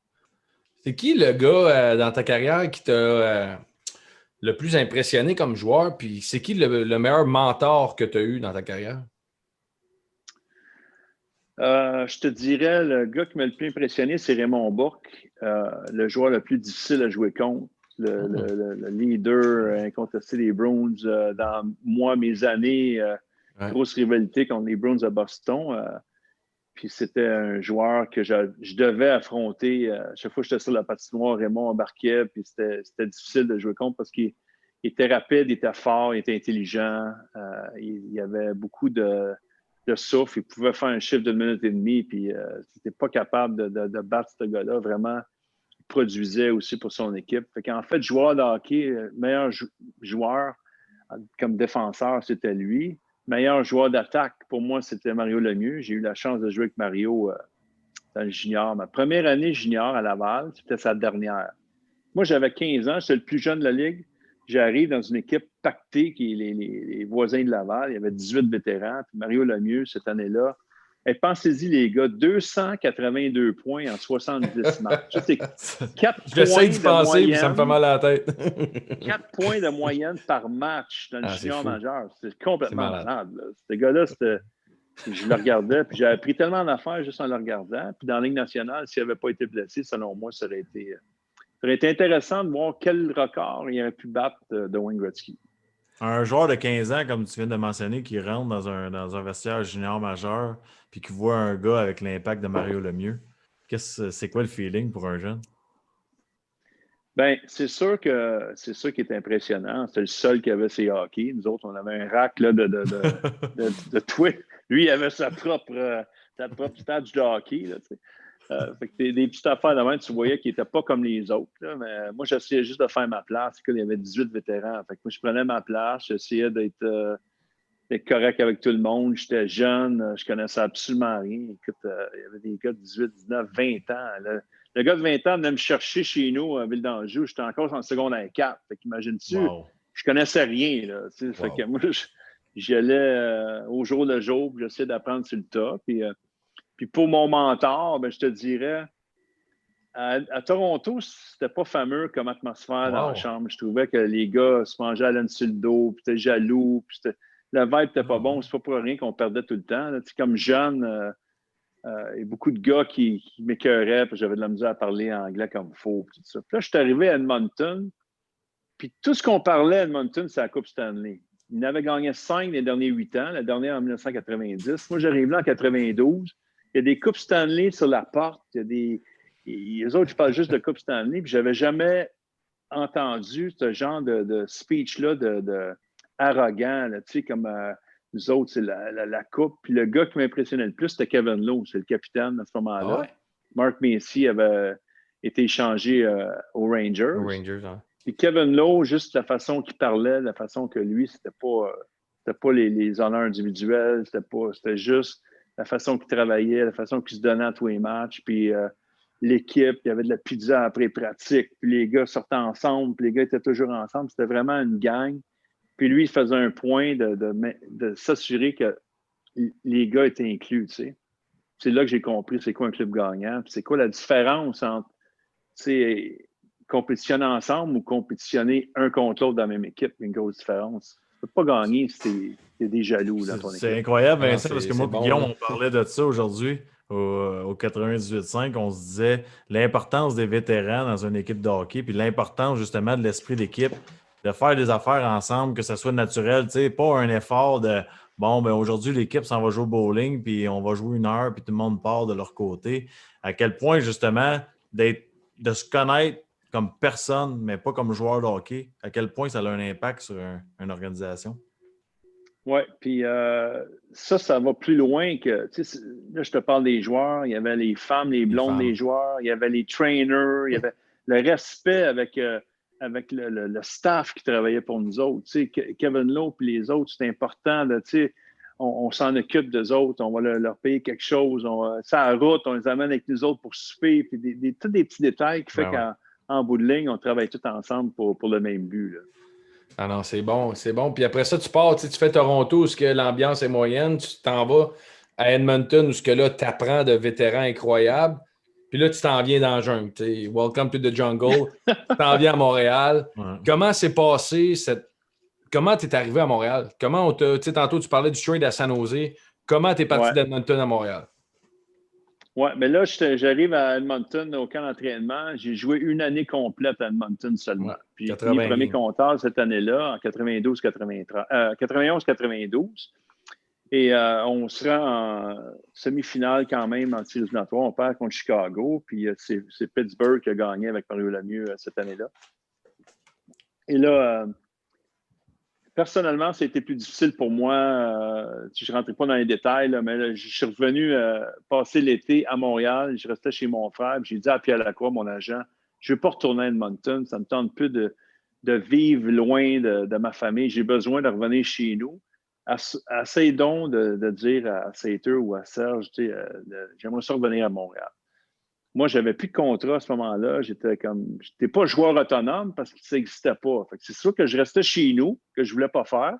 C'est qui le gars dans ta carrière qui t'a le plus impressionné comme joueur? Puis c'est qui le meilleur mentor que tu as eu dans ta carrière? Je te dirais, le gars qui m'a le plus impressionné, c'est Raymond Bourque, le joueur le plus difficile à jouer contre, le leader incontesté des Bruins. Dans mes années, grosse rivalité contre les Bruins de Boston. Puis c'était un joueur que je devais affronter. Chaque fois que j'étais sur la patinoire, Raymond embarquait, puis c'était difficile de jouer contre parce qu'il était rapide, il était fort, il était intelligent. Il avait beaucoup de souffle. Il pouvait faire un chiffre d'1 minute et demie, puis il n'était pas capable de battre ce gars-là. Vraiment, il produisait aussi pour son équipe. Fait qu'en fait, joueur de hockey, meilleur joueur comme défenseur, c'était lui. Meilleur joueur d'attaque, pour moi, c'était Mario Lemieux. J'ai eu la chance de jouer avec Mario dans le junior. Ma première année junior à Laval, c'était sa dernière. Moi, j'avais 15 ans, j'étais le plus jeune de la Ligue. J'arrive dans une équipe pactée qui est les voisins de Laval. Il y avait 18 vétérans. Puis Mario Lemieux, cette année-là, pensez-y, les gars, 282 points en 70 matchs. Ça, c'est 4 J'essaie d'y penser, mais ça me fait mal à la tête. 4 points de moyenne par match dans le junior majeur. C'est complètement malade. Ce gars-là, je le regardais, puis j'ai appris tellement d'affaires juste en le regardant. Puis dans la Ligue nationale, s'il n'avait pas été blessé, selon moi, ça aurait été aurait été intéressant de voir quel record il aurait pu battre de Wayne Gretzky. Un joueur de 15 ans, comme tu viens de mentionner, qui rentre dans un vestiaire junior majeur puis qui voit un gars avec l'impact de Mario Lemieux, c'est quoi le feeling pour un jeune? Bien, c'est sûr qu'il est impressionnant. C'était le seul qui avait ses hockey. Nous autres, on avait un rack là, de tweets. Lui, il avait sa propre stage de hockey. Là, fait que des petites affaires de même, tu voyais qu'il n'était pas comme les autres. Là, mais moi, j'essayais juste de faire ma place. Il y avait 18 vétérans. Fait que moi, je prenais ma place. J'essayais d'être correct avec tout le monde. J'étais jeune. Je connaissais absolument rien. Écoute, il y avait des gars de 18, 19, 20 ans. Là. Le gars de 20 ans venait me chercher chez nous à Ville d'Anjou. J'étais encore en secondaire 4. Fait qu'imagine-tu, je connaissais rien. Là, fait que moi, j'allais au jour le jour. J'essayais d'apprendre sur le tas. Puis pour mon mentor, ben, je te dirais, à Toronto, c'était pas fameux comme atmosphère dans la chambre. Je trouvais que les gars se mangeaient à laine sur le dos, puis étaient jaloux, puis le vibe n'était pas bon. C'est pas pour rien qu'on perdait tout le temps. Là. Comme jeune, il y a beaucoup de gars qui m'écœuraient, puis j'avais de la misère à parler anglais comme il faut. Puis tout ça. Puis là, je suis arrivé à Edmonton, puis tout ce qu'on parlait à Edmonton, c'est la Coupe Stanley. Ils n'avaient gagné 5 les derniers 8 ans, la dernière en 1990. Moi, j'arrive là en 92. Il y a des Coupes Stanley sur la porte. Les autres, je parle juste de Coupe Stanley. Puis j'avais jamais entendu ce genre de speech-là arrogant. Là, tu sais, comme nous autres, c'est la Coupe. Puis le gars qui m'impressionnait le plus, c'était Kevin Lowe. C'est le capitaine à ce moment-là. Ah ouais? Mark Macy avait été échangé aux Rangers. Aux Rangers, hein. Puis Kevin Lowe, juste la façon qu'il parlait, la façon que lui, c'était pas les honneurs individuels. C'était juste la façon qu'il travaillait, la façon qu'il se donnait à tous les matchs, puis l'équipe, il y avait de la pizza après pratique, puis les gars sortaient ensemble, puis les gars étaient toujours ensemble. C'était vraiment une gang. Puis lui, il faisait un point de s'assurer que les gars étaient inclus, tu sais. C'est là que j'ai compris c'est quoi un club gagnant, puis c'est quoi la différence entre, tu sais, compétitionner ensemble ou compétitionner un contre l'autre dans la même équipe. Une grosse différence. Tu ne peux pas gagner si tu es des jaloux dans ton équipe. C'est incroyable, Vincent, parce que moi et Guillaume, on parlait de ça aujourd'hui au 98.5. On se disait l'importance des vétérans dans une équipe de hockey, puis l'importance justement de l'esprit d'équipe, de faire des affaires ensemble, que ça soit naturel. Tu sais, pas un effort de bon, ben aujourd'hui, l'équipe s'en va jouer au bowling, puis on va jouer 1 heure, puis tout le monde part de leur côté. À quel point, justement, de se connaître comme personne, mais pas comme joueur de hockey, à quel point ça a un impact sur une organisation? Oui, puis ça va plus loin que, tu sais, là, je te parle des joueurs, il y avait les femmes, les blondes des joueurs, il y avait les trainers, il y avait le respect avec le staff qui travaillait pour nous autres. Tu sais, Kevin Lowe et les autres, c'est important, tu sais, on s'en occupe d'eux autres, on va leur payer quelque chose, ça la route, on les amène avec nous autres pour souper, puis tous des petits détails qui fait qu'en bout de ligne, on travaille tous ensemble pour le même but, là. Ah non, c'est bon, c'est bon. Puis après ça, tu pars, tu fais Toronto où ce que l'ambiance est moyenne, tu t'en vas à Edmonton où ce que là, tu apprends de vétérans incroyables. Puis là, tu t'en viens dans la jungle. T'sais, welcome to the jungle. Tu t'en viens à Montréal. Ouais. Comment s'est passé Comment tu es arrivé à Montréal? Comment on t'a. Tantôt, tu parlais du trade à San Jose. Comment tu es parti d'Edmonton à Montréal? Oui, mais là, j'arrive à Edmonton au camp d'entraînement. J'ai joué 1 année complète à Edmonton seulement. Ouais, puis j'ai pris le premier compteur cette année-là, en 91-92. Et on se rend en semi-finale quand même en tir éliminatoire. On perd contre Chicago. Puis c'est Pittsburgh qui a gagné avec Mario Lemieux cette année-là. Et là, personnellement, ça a été plus difficile pour moi. Je ne rentrais pas dans les détails, là, mais là, je suis revenu passer l'été à Montréal. Je restais chez mon frère. J'ai dit à Pierre Lacroix, mon agent, je ne veux pas retourner à Edmonton. Ça me tente plus de vivre loin de ma famille. J'ai besoin de revenir chez nous. Essaye donc de dire à Sater ou à Serge, j'aimerais ça revenir à Montréal. Moi, je n'avais plus de contrat à ce moment-là. J'étais pas joueur autonome parce que ça n'existait pas. C'est sûr que je restais chez nous, que je ne voulais pas faire.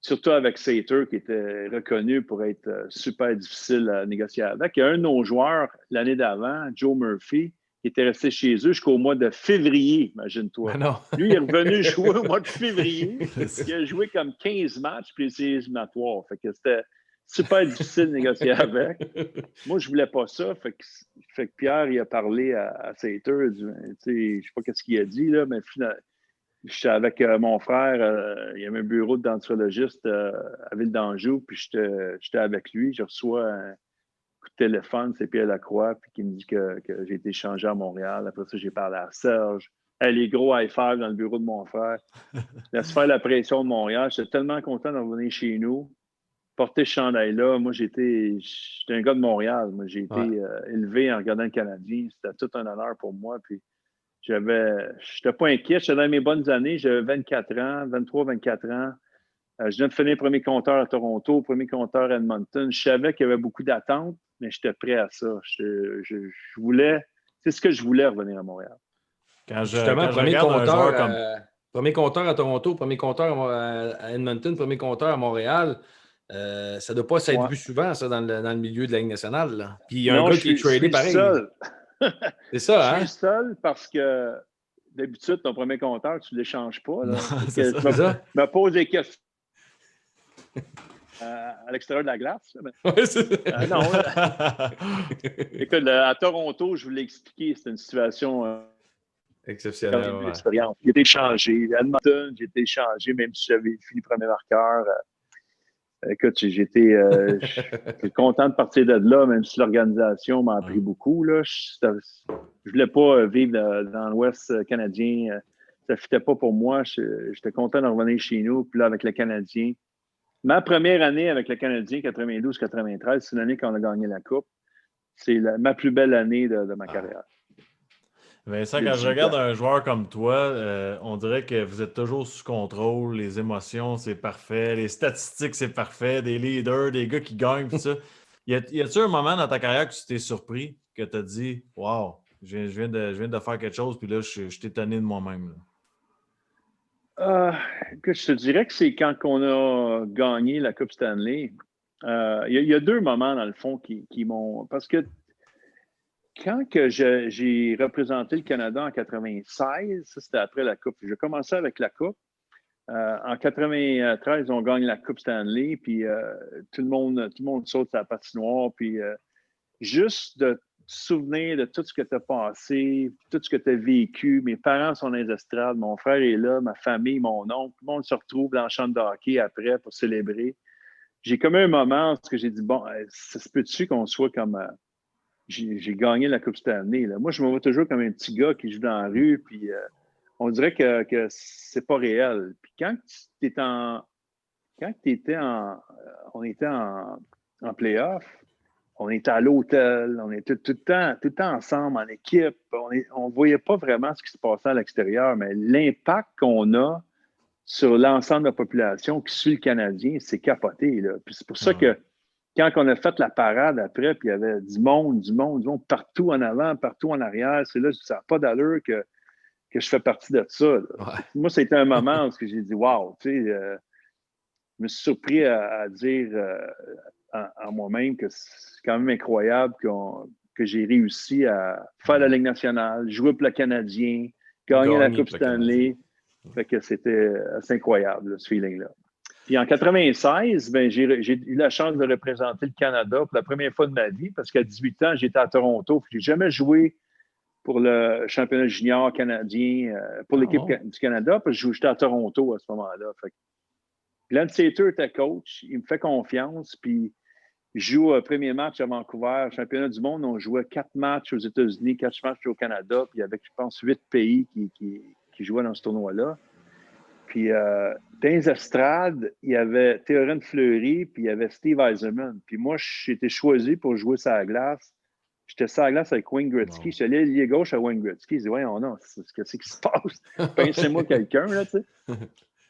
Surtout avec Sater, qui était reconnu pour être super difficile à négocier avec. Il y a un de nos joueurs, l'année d'avant, Joe Murphy, qui était resté chez eux jusqu'au mois de février, imagine-toi. Lui, il est revenu jouer au mois de février. Il a joué comme 15 matchs, puis c'est éliminatoire. Fait que super difficile de négocier avec. Moi, je voulais pas ça. Fait que Pierre, il a parlé à Sater. Je ne sais pas ce qu'il a dit, là, mais finalement, j'étais avec mon frère. Il y avait un bureau de dentistologiste à Ville d'Anjou, puis j'étais avec lui. Je reçois un coup de téléphone, c'est Pierre Lacroix, puis qui me dit que j'ai été échangé à Montréal. Après ça, j'ai parlé à Serge. Les gros high-five dans le bureau de mon frère. Laisse faire la pression de Montréal. J'étais tellement content de revenir chez nous. Porter ce chandail-là. Moi, j'étais un gars de Montréal. Moi, j'ai été élevé en regardant le Canadien. C'était tout un honneur pour moi. Puis je n'étais pas inquiet. J'étais dans mes bonnes années. J'avais 24 ans, 23, 24 ans. Je viens de finir premier compteur à Toronto, premier compteur à Edmonton. Je savais qu'il y avait beaucoup d'attentes, mais j'étais prêt à ça. Je voulais, c'est ce que je voulais, revenir à Montréal. Justement, premier compteur à Toronto, premier compteur à Edmonton, premier compteur à Montréal. Ça ne doit pas s'être vu souvent, ça, dans le milieu de la Ligue nationale. Là. Puis il y a un gars qui est tradé pareil. Seul. C'est ça, hein? Je suis seul parce que d'habitude, ton premier compteur, tu ne l'échanges pas. Là. C'est ça. Je me pose des questions à l'extérieur de la glace. Mais... non. Écoute, à Toronto, je vous l'ai expliqué, c'était une situation... exceptionnelle. L'expérience. J'ai été échangé. À Edmonton, j'ai été échangé, même si j'avais fini premier marqueur. Écoute, j'étais content de partir de là, même si l'organisation m'a appris beaucoup. Là. Je ne voulais pas vivre dans l'Ouest canadien. Ça ne fitait pas pour moi. J'étais content de revenir chez nous. Puis là, avec le Canadien. Ma première année avec le Canadien, 92-93, c'est l'année qu'on a gagné la Coupe. C'est ma plus belle année de ma carrière. Vincent, quand je regarde un joueur comme toi, on dirait que vous êtes toujours sous contrôle, les émotions, c'est parfait, les statistiques, c'est parfait, des leaders, des gars qui gagnent, tout ça. Y a-t-il un moment dans ta carrière que tu t'es surpris, que tu as dit « Wow, je viens de faire quelque chose, puis là, je suis étonné de moi-même. » Je te dirais que c'est quand on a gagné la Coupe Stanley. Il y a deux moments, dans le fond, qui m'ont... Parce que quand j'ai représenté le Canada en 96, ça c'était après la Coupe. J'ai commencé avec la Coupe. En 93, on gagne la Coupe Stanley, puis tout le monde saute sa patinoire. Puis juste de se souvenir de tout ce que tu as passé, tout ce que tu as vécu. Mes parents sont dans les estrades, mon frère est là, ma famille, mon oncle. Tout le monde se retrouve dans le champ de hockey après pour célébrer. J'ai comme un moment où j'ai dit, bon, ça se peut-tu qu'on soit comme... J'ai gagné la Coupe Stanley. Là. Moi, je me vois toujours comme un petit gars qui joue dans la rue, puis on dirait que c'est pas réel. Puis quand on était en play-off, on était à l'hôtel, on était tout le temps ensemble en équipe. On ne voyait pas vraiment ce qui se passait à l'extérieur, mais l'impact qu'on a sur l'ensemble de la population qui suit le Canadien, c'est capoté. Là. Puis c'est pour ça que quand on a fait la parade après, puis il y avait du monde partout en avant, partout en arrière, c'est là que ça n'a pas d'allure que je fais partie de ça. Ouais. Moi, c'était un moment où j'ai dit « Wow! » tu sais, je me suis surpris à dire en moi-même que c'est quand même incroyable que j'ai réussi à faire la Ligue nationale, jouer pour le Canadien, gagner la Coupe Stanley. Fait que c'était assez incroyable, là, ce feeling-là. Puis en 96, j'ai eu la chance de représenter le Canada pour la première fois de ma vie parce qu'à 18 ans, j'étais à Toronto. Puis j'ai jamais joué pour le championnat junior canadien, pour l'équipe du Canada, parce que j'étais à Toronto à ce moment-là. Glenn Sater était coach, il me fait confiance, puis je joue premier match à Vancouver, championnat du monde, on jouait 4 matchs aux États-Unis, 4 matchs au Canada, puis avec, je pense, 8 pays qui jouaient dans ce tournoi-là. Puis dans les estrades, il y avait Théorène Fleury, puis il y avait Steve Yzerman. Puis moi, j'ai été choisi pour jouer sur la glace. J'étais sur la glace avec Wayne Gretzky. Je suis allé lié gauche à Wayne Gretzky. Je dis, ouais, non, qu'est-ce qui se passe? Pincez-moi quelqu'un, là, tu sais.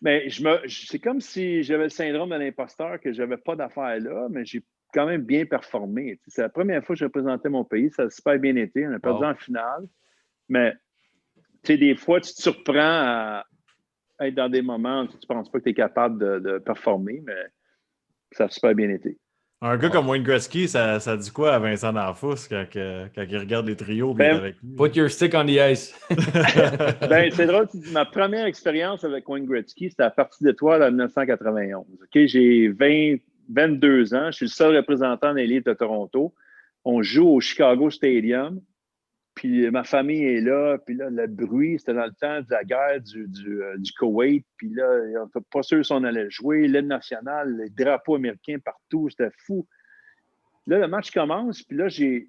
Mais c'est comme si j'avais le syndrome de l'imposteur, que je n'avais pas d'affaires là, mais j'ai quand même bien performé. C'est la première fois que je représentais mon pays. Ça a super bien été. On a perdu en finale. Mais, tu sais, des fois, tu te surprends à être dans des moments où tu ne penses pas que tu es capable de performer, mais ça a super bien été. Un gars comme Wayne Gretzky, ça dit quoi à Vincent D'Anfous quand il regarde les trios avec lui? Put your stick on the ice. C'est drôle. Ma première expérience avec Wayne Gretzky, c'était à Partie d'étoiles en 1991. Okay? J'ai 22 ans. Je suis le seul représentant des livres de Toronto. On joue au Chicago Stadium. Puis ma famille est là. Puis là, le bruit, c'était dans le temps de la guerre du Koweït. Puis là, on n'était pas sûr si on allait jouer. L'aide nationale, les drapeaux américains partout. C'était fou. Là, le match commence. Puis là, j'ai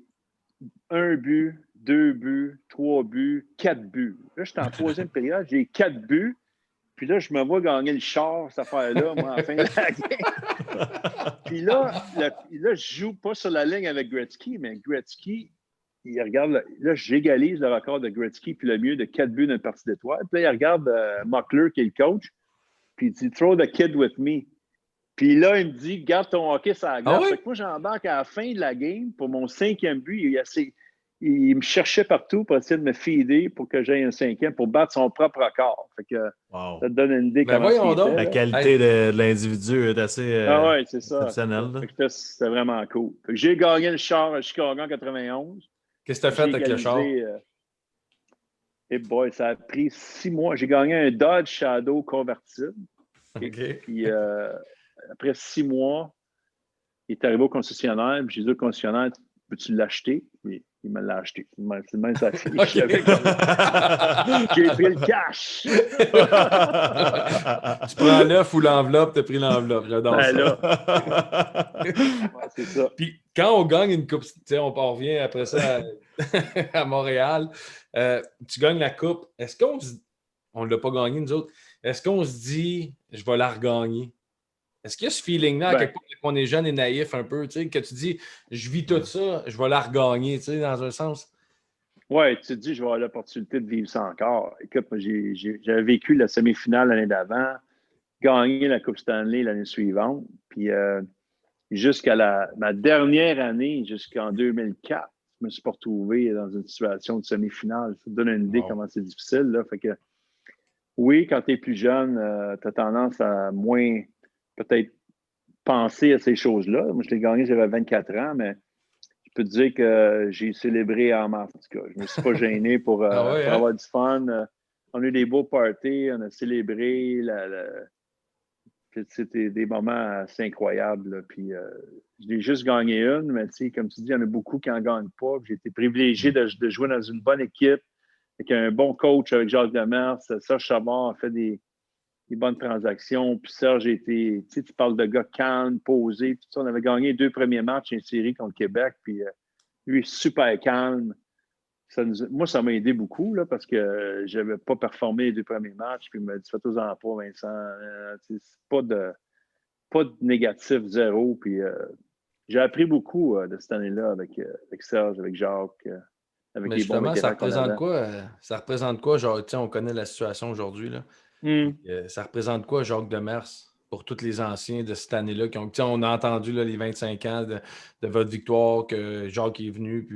1 but, 2 buts, 3 buts, 4 buts. Là, j'étais en 3e période. J'ai 4 buts. Puis là, je me vois gagner le char, cette affaire-là, moi, en fin de la game. Puis là, je joue pas sur la ligne avec Gretzky, mais Gretzky, il regarde, là, j'égalise le record de Gretzky, puis le mieux de 4 buts d'une partie d'étoiles. Puis là, il regarde Muckler, qui est le coach, puis il dit « Throw the kid with me ». Puis là, il me dit « Garde ton hockey sur la glace ». Ah oui? Fait que moi, j'embarque à la fin de la game pour mon 5e but. Il me cherchait partout pour essayer de me feeder pour que j'aie un 5e pour battre son propre record. Fait que ça te donne une idée Ben comment voyons il donc. était, La là. qualité de l'individu est assez Ah ouais, c'est ça. exceptionnelle. là. Fait que là, c'était vraiment cool. Fait que j'ai gagné le char à Chicago en 91. Qu'est-ce que tu as fait avec le char? Et boy, ça a pris 6 mois. J'ai gagné un Dodge Shadow convertible. OK. Puis après 6 mois, il est arrivé au concessionnaire. Puis j'ai dit au concessionnaire, peux-tu l'acheter? Puis il me l'a acheté. C'est même ça. J'ai pris le cash. Tu prends l'œuf ou l'enveloppe, tu as pris l'enveloppe. J'adore Ben ça. là. Ouais, c'est ça. Puis quand on gagne une coupe, on revient après ça à Montréal, tu gagnes la coupe, est-ce qu'on se... On ne l'a pas gagné, nous autres. Est-ce qu'on se dit, je vais la regagner? Est-ce qu'il y a ce feeling-là, à quelque part, qu'on est jeune et naïf un peu, que tu dis, je vis tout ça, je vais la regagner, dans un sens? Oui, tu te dis, je vais avoir l'opportunité de vivre ça encore. Écoute, moi, j'avais vécu la semi-finale l'année d'avant, gagné la Coupe Stanley l'année suivante, puis jusqu'à ma dernière année, jusqu'en 2004, je me suis pas retrouvé dans une situation de semi-finale. Ça te donne une idée comment c'est difficile, là. Fait que, oui, quand tu es plus jeune, tu as tendance à moins peut-être penser à ces choses-là. Moi, je l'ai gagné, j'avais 24 ans, mais je peux te dire que j'ai célébré en masse. En tout cas, je ne me suis pas gêné pour avoir du fun. On a eu des beaux parties, on a célébré. C'était des moments assez incroyables. Là. Puis, je l'ai juste gagné une, mais comme tu dis, il y en a beaucoup qui n'en gagnent pas. J'ai été privilégié de jouer dans une bonne équipe, avec un bon coach, avec Jacques Demers. Serge Chabot a fait des bonnes transactions. Puis Serge, tu parles de gars calme, posé. Puis on avait gagné les 2 premiers matchs en série contre Québec. Puis lui, super calme. Moi, ça m'a aidé beaucoup là, parce que je n'avais pas performé les 2 premiers matchs. Puis il m'a dit, fais-toi-en pas, Vincent. C'est pas de négatif, zéro. Puis j'ai appris beaucoup de cette année-là avec Serge, avec Jacques. Avec mais les justement, bons ça représente quoi? ça représente quoi? Genre, on connaît la situation aujourd'hui. Là. Ça représente quoi, Jacques Demers, pour tous les anciens de cette année-là? On a entendu là, les 25 ans de votre victoire, que Jacques est venu.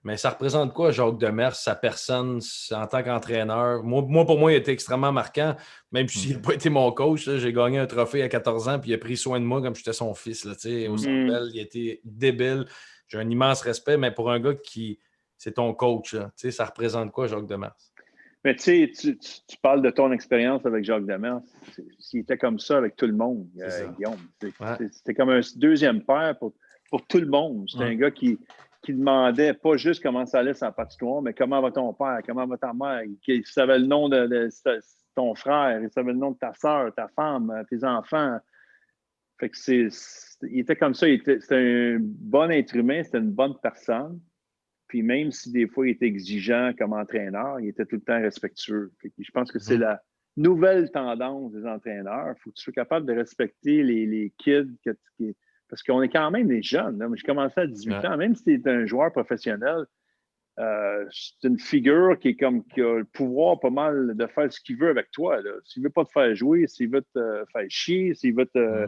Mais ça représente quoi, Jacques Demers, sa personne en tant qu'entraîneur? Moi, pour moi, il a été extrêmement marquant. Même s'il n'a pas été mon coach, là, j'ai gagné un trophée à 14 ans, puis il a pris soin de moi comme j'étais son fils. Là, au Centre Bell, il a été débile. J'ai un immense respect, mais pour un gars qui... C'est ton coach, là. Ça représente quoi, Jacques Demers? Mais tu parles de ton expérience avec Jacques Demers. S'il était comme ça avec tout le monde, Guillaume. C'était comme un deuxième père pour tout le monde. C'était un gars qui demandait pas juste comment ça allait sa patinoire, mais comment va ton père, comment va ta mère. Il savait le nom de ton frère, il savait le nom de ta soeur, ta femme, tes enfants. Fait que il était comme ça. C'était un bon être humain, c'était une bonne personne. Puis même si des fois il était exigeant comme entraîneur, il était tout le temps respectueux. Je pense que c'est la nouvelle tendance des entraîneurs. Il faut que tu sois capable de respecter les kids. Parce qu'on est quand même des jeunes. Là. J'ai commencé à 18 ans. Même si tu es un joueur professionnel, c'est une figure qui a le pouvoir pas mal de faire ce qu'il veut avec toi. S'il ne veut pas te faire jouer, s'il veut te faire chier, s'il veut te...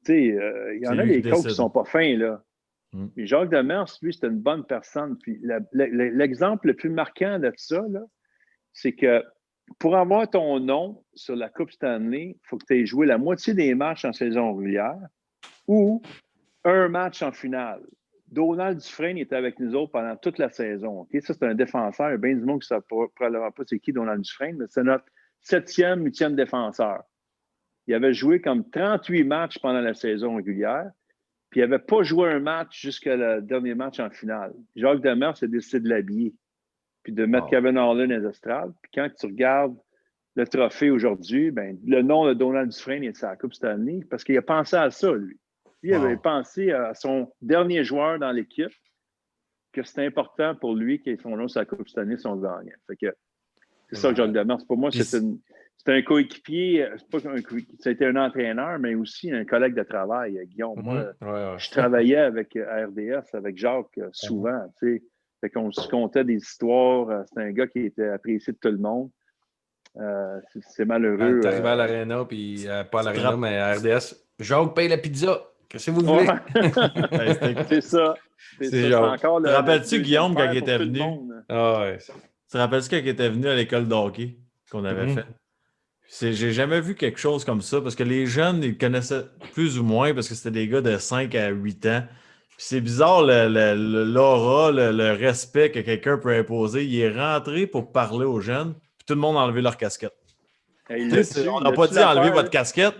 il y en a des coachs qui ne sont pas fins, là. Puis Jacques Demers, lui, c'était une bonne personne. Puis l'exemple le plus marquant de ça, là, c'est que pour avoir ton nom sur la Coupe Stanley, il faut que tu aies joué la moitié des matchs en saison régulière ou un match en finale. Donald Dufresne était avec nous autres pendant toute la saison. Okay? Ça, c'est un défenseur. Il y a bien du monde qui ne sait probablement pas c'est qui Donald Dufresne, mais c'est notre 7e, 8e défenseur. il avait joué comme 38 matchs pendant la saison régulière, puis il n'avait pas joué un match jusqu'à le dernier match en finale. Jacques Demers a décidé de l'habiller, puis de mettre Kevin Harlan dans les estrades. Puis quand tu regardes le trophée aujourd'hui, ben, le nom de Donald Dufresne est sur la Coupe Stanley parce qu'il a pensé à ça, lui. Lui avait pensé à son dernier joueur dans l'équipe, que c'était important pour lui qu'il ait son nom sur la Coupe Stanley si on gagnait. Fait que c'est ça, Jacques Demers. Pour moi, c'est un coéquipier, c'est pas un coéquipier, c'était un entraîneur, mais aussi un collègue de travail, Guillaume. Moi, je travaillais avec à RDS, avec Jacques, souvent, tu sais. Fait qu'on se contait des histoires. C'était un gars qui était apprécié de tout le monde. C'est malheureux. T'es arrivé à l'Arena, puis pas à l'Arena, mais à RDS. Jacques paye la pizza. Qu'est-ce que vous voulez? C'est ça. C'est Jacques. Te rappelles-tu, Guillaume, quand il était venu? Tu te rappelles-tu quand il était venu à l'école de hockey qu'on avait fait? J'ai jamais vu quelque chose comme ça, parce que les jeunes, ils connaissaient plus ou moins, parce que c'était des gars de 5 à 8 ans. Puis c'est bizarre, l'aura, le respect que quelqu'un peut imposer. Il est rentré pour parler aux jeunes, puis tout le monde a enlevé leur casquette. On n'a pas dit enlever votre casquette.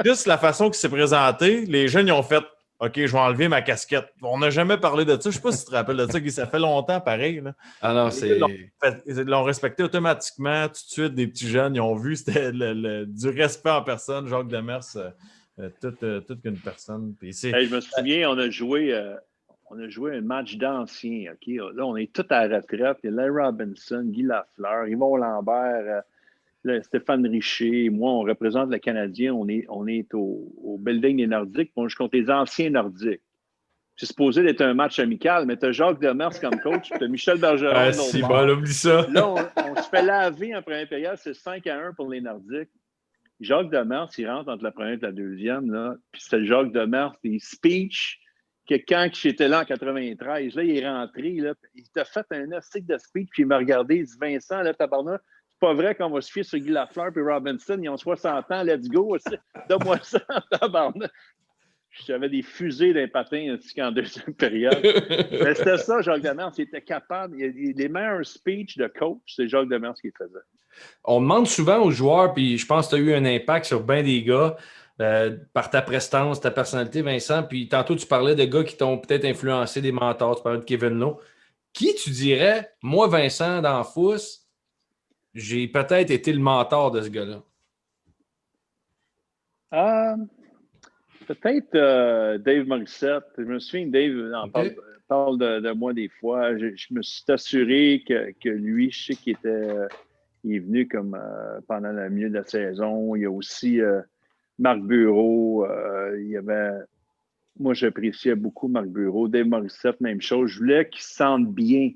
Juste la façon qu'il s'est présenté, les jeunes, ils ont fait OK, je vais enlever ma casquette. On n'a jamais parlé de ça. Je ne sais pas si tu te rappelles de ça, ça fait longtemps pareil. Là. Ah non, c'est. Ils l'ont respecté automatiquement. Tout de suite, des petits jeunes, ils ont vu, c'était du respect en personne. Jacques Demers, toute qu'une personne. Puis je me souviens, on a joué un match d'anciens. Okay? Là, on est tous à la retraite. Il y a Larry Robinson, Guy Lafleur, Yvon Lambert. Stéphane Richer, moi, on représente le Canadien, on est au building des Nordiques, moi, je compte les anciens Nordiques. C'est supposé d'être un match amical, mais tu as Jacques Demers comme coach, tu as Michel Bergeron. C'est bon, oublie ça. Là, on se fait laver en première période, c'est 5-1 pour les Nordiques. Jacques Demers, il rentre entre la première et la deuxième, là, puis c'est Jacques Demers, des speech que quand j'étais là en 93, là, il est rentré, là, il t'a fait un article de speech, puis il m'a regardé, il dit Vincent, là, tabarnak, c'est pas vrai qu'on va se fier sur Guy Lafleur et Robinson. Ils ont 60 ans, let's go. Donne-moi ça, tabarnak. J'avais des fusées d'un patin ainsi qu'en deuxième période. Mais c'était ça, Jacques Demers. Il était capable. Les meilleurs speeches de coach, c'est Jacques Demers qui le faisait. On demande souvent aux joueurs, puis je pense que tu as eu un impact sur bien des gars par ta prestance, ta personnalité, Vincent. Puis tantôt, tu parlais de gars qui t'ont peut-être influencé, des mentors. Tu parlais de Kevin Lowe. Qui tu dirais, moi, Vincent D'Anfous, j'ai peut-être été le mentor de ce gars-là? Peut-être Dave Morissette. Je me souviens que Dave parle de moi des fois. Je me suis assuré que lui, je sais qu'il est venu comme pendant le milieu de la saison. Il y a aussi Marc Bureau. Moi, j'appréciais beaucoup Marc Bureau. Dave Morissette, même chose. Je voulais qu'il se sente bien.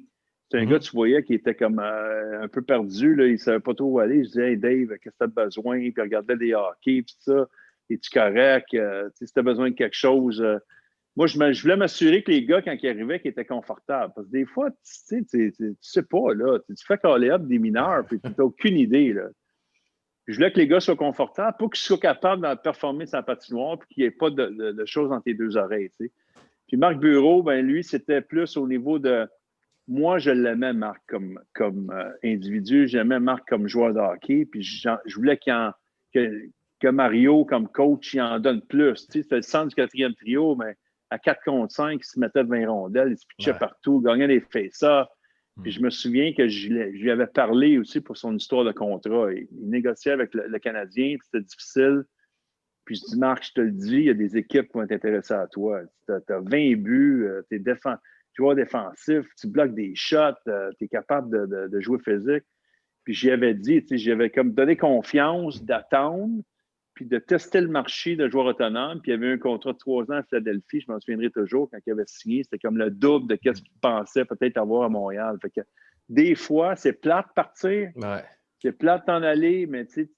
C'est un gars, tu voyais, qui était comme un peu perdu. Là. Il ne savait pas trop où aller. Je disais, hey Dave, qu'est-ce que tu as besoin? Puis il regardait des hockey, puis ça. Es-tu correct? Si tu as besoin de quelque chose. Moi, je voulais m'assurer que les gars, quand ils arrivaient, qu'ils étaient confortables. Parce que des fois, tu sais pas, là. Tu fais caller up des mineurs, puis tu n'as aucune idée, là. Je voulais que les gars soient confortables pour qu'ils soient capables de performer sa patinoire, puis qu'il n'y ait pas de choses dans tes deux oreilles, tu sais. Puis Marc Bureau, ben lui, c'était plus au niveau de. Moi, je l'aimais, Marc, comme individu. J'aimais Marc comme joueur de hockey. Puis je voulais que Mario, comme coach, il en donne plus. Tu sais, c'était le centre du quatrième trio, mais à 4 contre 5, il se mettait devant les rondelles, il se pitchait partout, gagnait des face-offs. Puis je me souviens que je lui avais parlé aussi pour son histoire de contrat. Il négociait avec le Canadien, puis c'était difficile. Puis je dis, Marc, je te le dis, il y a des équipes qui vont être intéressées à toi. Tu as 20 buts, tu es joueur défensif, tu bloques des shots, tu es capable de jouer physique. Puis j'y avais dit, j'avais comme donné confiance d'attendre, puis de tester le marché de joueurs autonomes. Puis il y avait un contrat de 3 ans à Philadelphie, je m'en souviendrai toujours, quand il avait signé, c'était comme le double de ce qu'il pensait peut-être avoir à Montréal. Fait que des fois, c'est plate de partir, c'est plate d'en aller, mais tu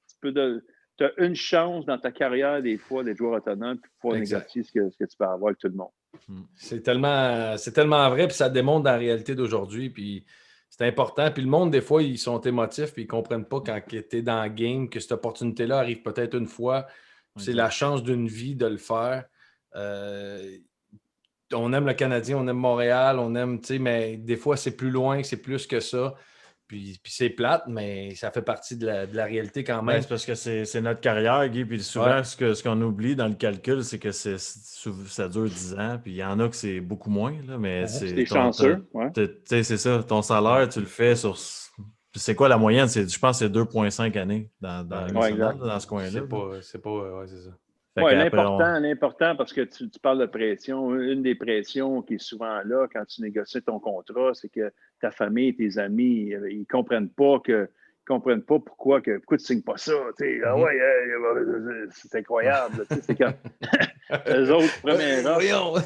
as une chance dans ta carrière, des fois, d'être joueur autonome, puis pouvoir négocier ce que tu peux avoir avec tout le monde. C'est tellement vrai, puis ça démontre dans la réalité d'aujourd'hui, puis c'est important. Puis le monde, des fois, ils sont émotifs, puis ils ne comprennent pas quand tu es dans le game, que cette opportunité-là arrive peut-être une fois. C'est la chance d'une vie de le faire. On aime le Canadien, on aime Montréal, on aime, mais des fois, c'est plus loin, c'est plus que ça. Puis c'est plate, mais ça fait partie de la réalité quand même. C'est parce que c'est notre carrière, Guy. Puis souvent, ce qu'on oublie dans le calcul, c'est que ça dure 10 ans. Puis il y en a que c'est beaucoup moins. Là, mais C'est chanceux. C'est ça. Ton salaire, tu le fais sur. C'est quoi la moyenne? Je pense que c'est 2,5 années dans ce coin-là. C'est ça. Oui, l'important, parce que tu parles de pression. Une des pressions qui est souvent là quand tu négocies ton contrat, c'est que ta famille, tes amis, ils ne comprennent pas pourquoi tu ne signes pas ça. C'est incroyable. C'est comme eux autres, première offre.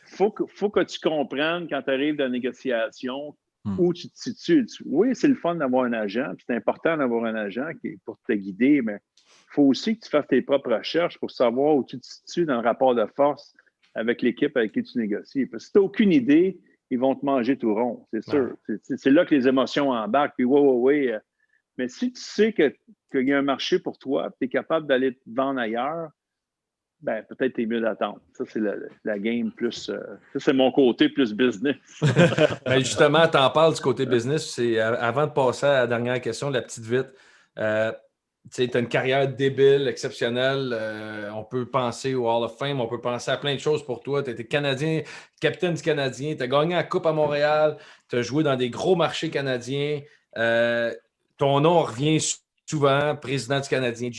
Faut que tu comprennes quand tu arrives dans la négociation où tu te situes. Oui, c'est le fun d'avoir un agent, puis c'est important d'avoir un agent pour te guider, mais il faut aussi que tu fasses tes propres recherches pour savoir où tu te situes dans le rapport de force avec l'équipe avec qui tu négocies. Parce que si tu n'as aucune idée, ils vont te manger tout rond, c'est sûr. C'est là que les émotions embarquent, puis oui. Mais si tu sais qu'il y a un marché pour toi, tu es capable d'aller te vendre ailleurs, ben peut-être t'es mieux d'attendre. Ça, c'est la game plus... ça, c'est mon côté plus business. Ben justement, tu en parles du côté business. Avant de passer à la dernière question, la petite vite, tu as une carrière débile, exceptionnelle. On peut penser au Hall of Fame, on peut penser à plein de choses pour toi. Tu étais Canadien, capitaine du Canadien, tu as gagné la Coupe à Montréal, tu as joué dans des gros marchés canadiens. Ton nom revient souvent, président du Canadien.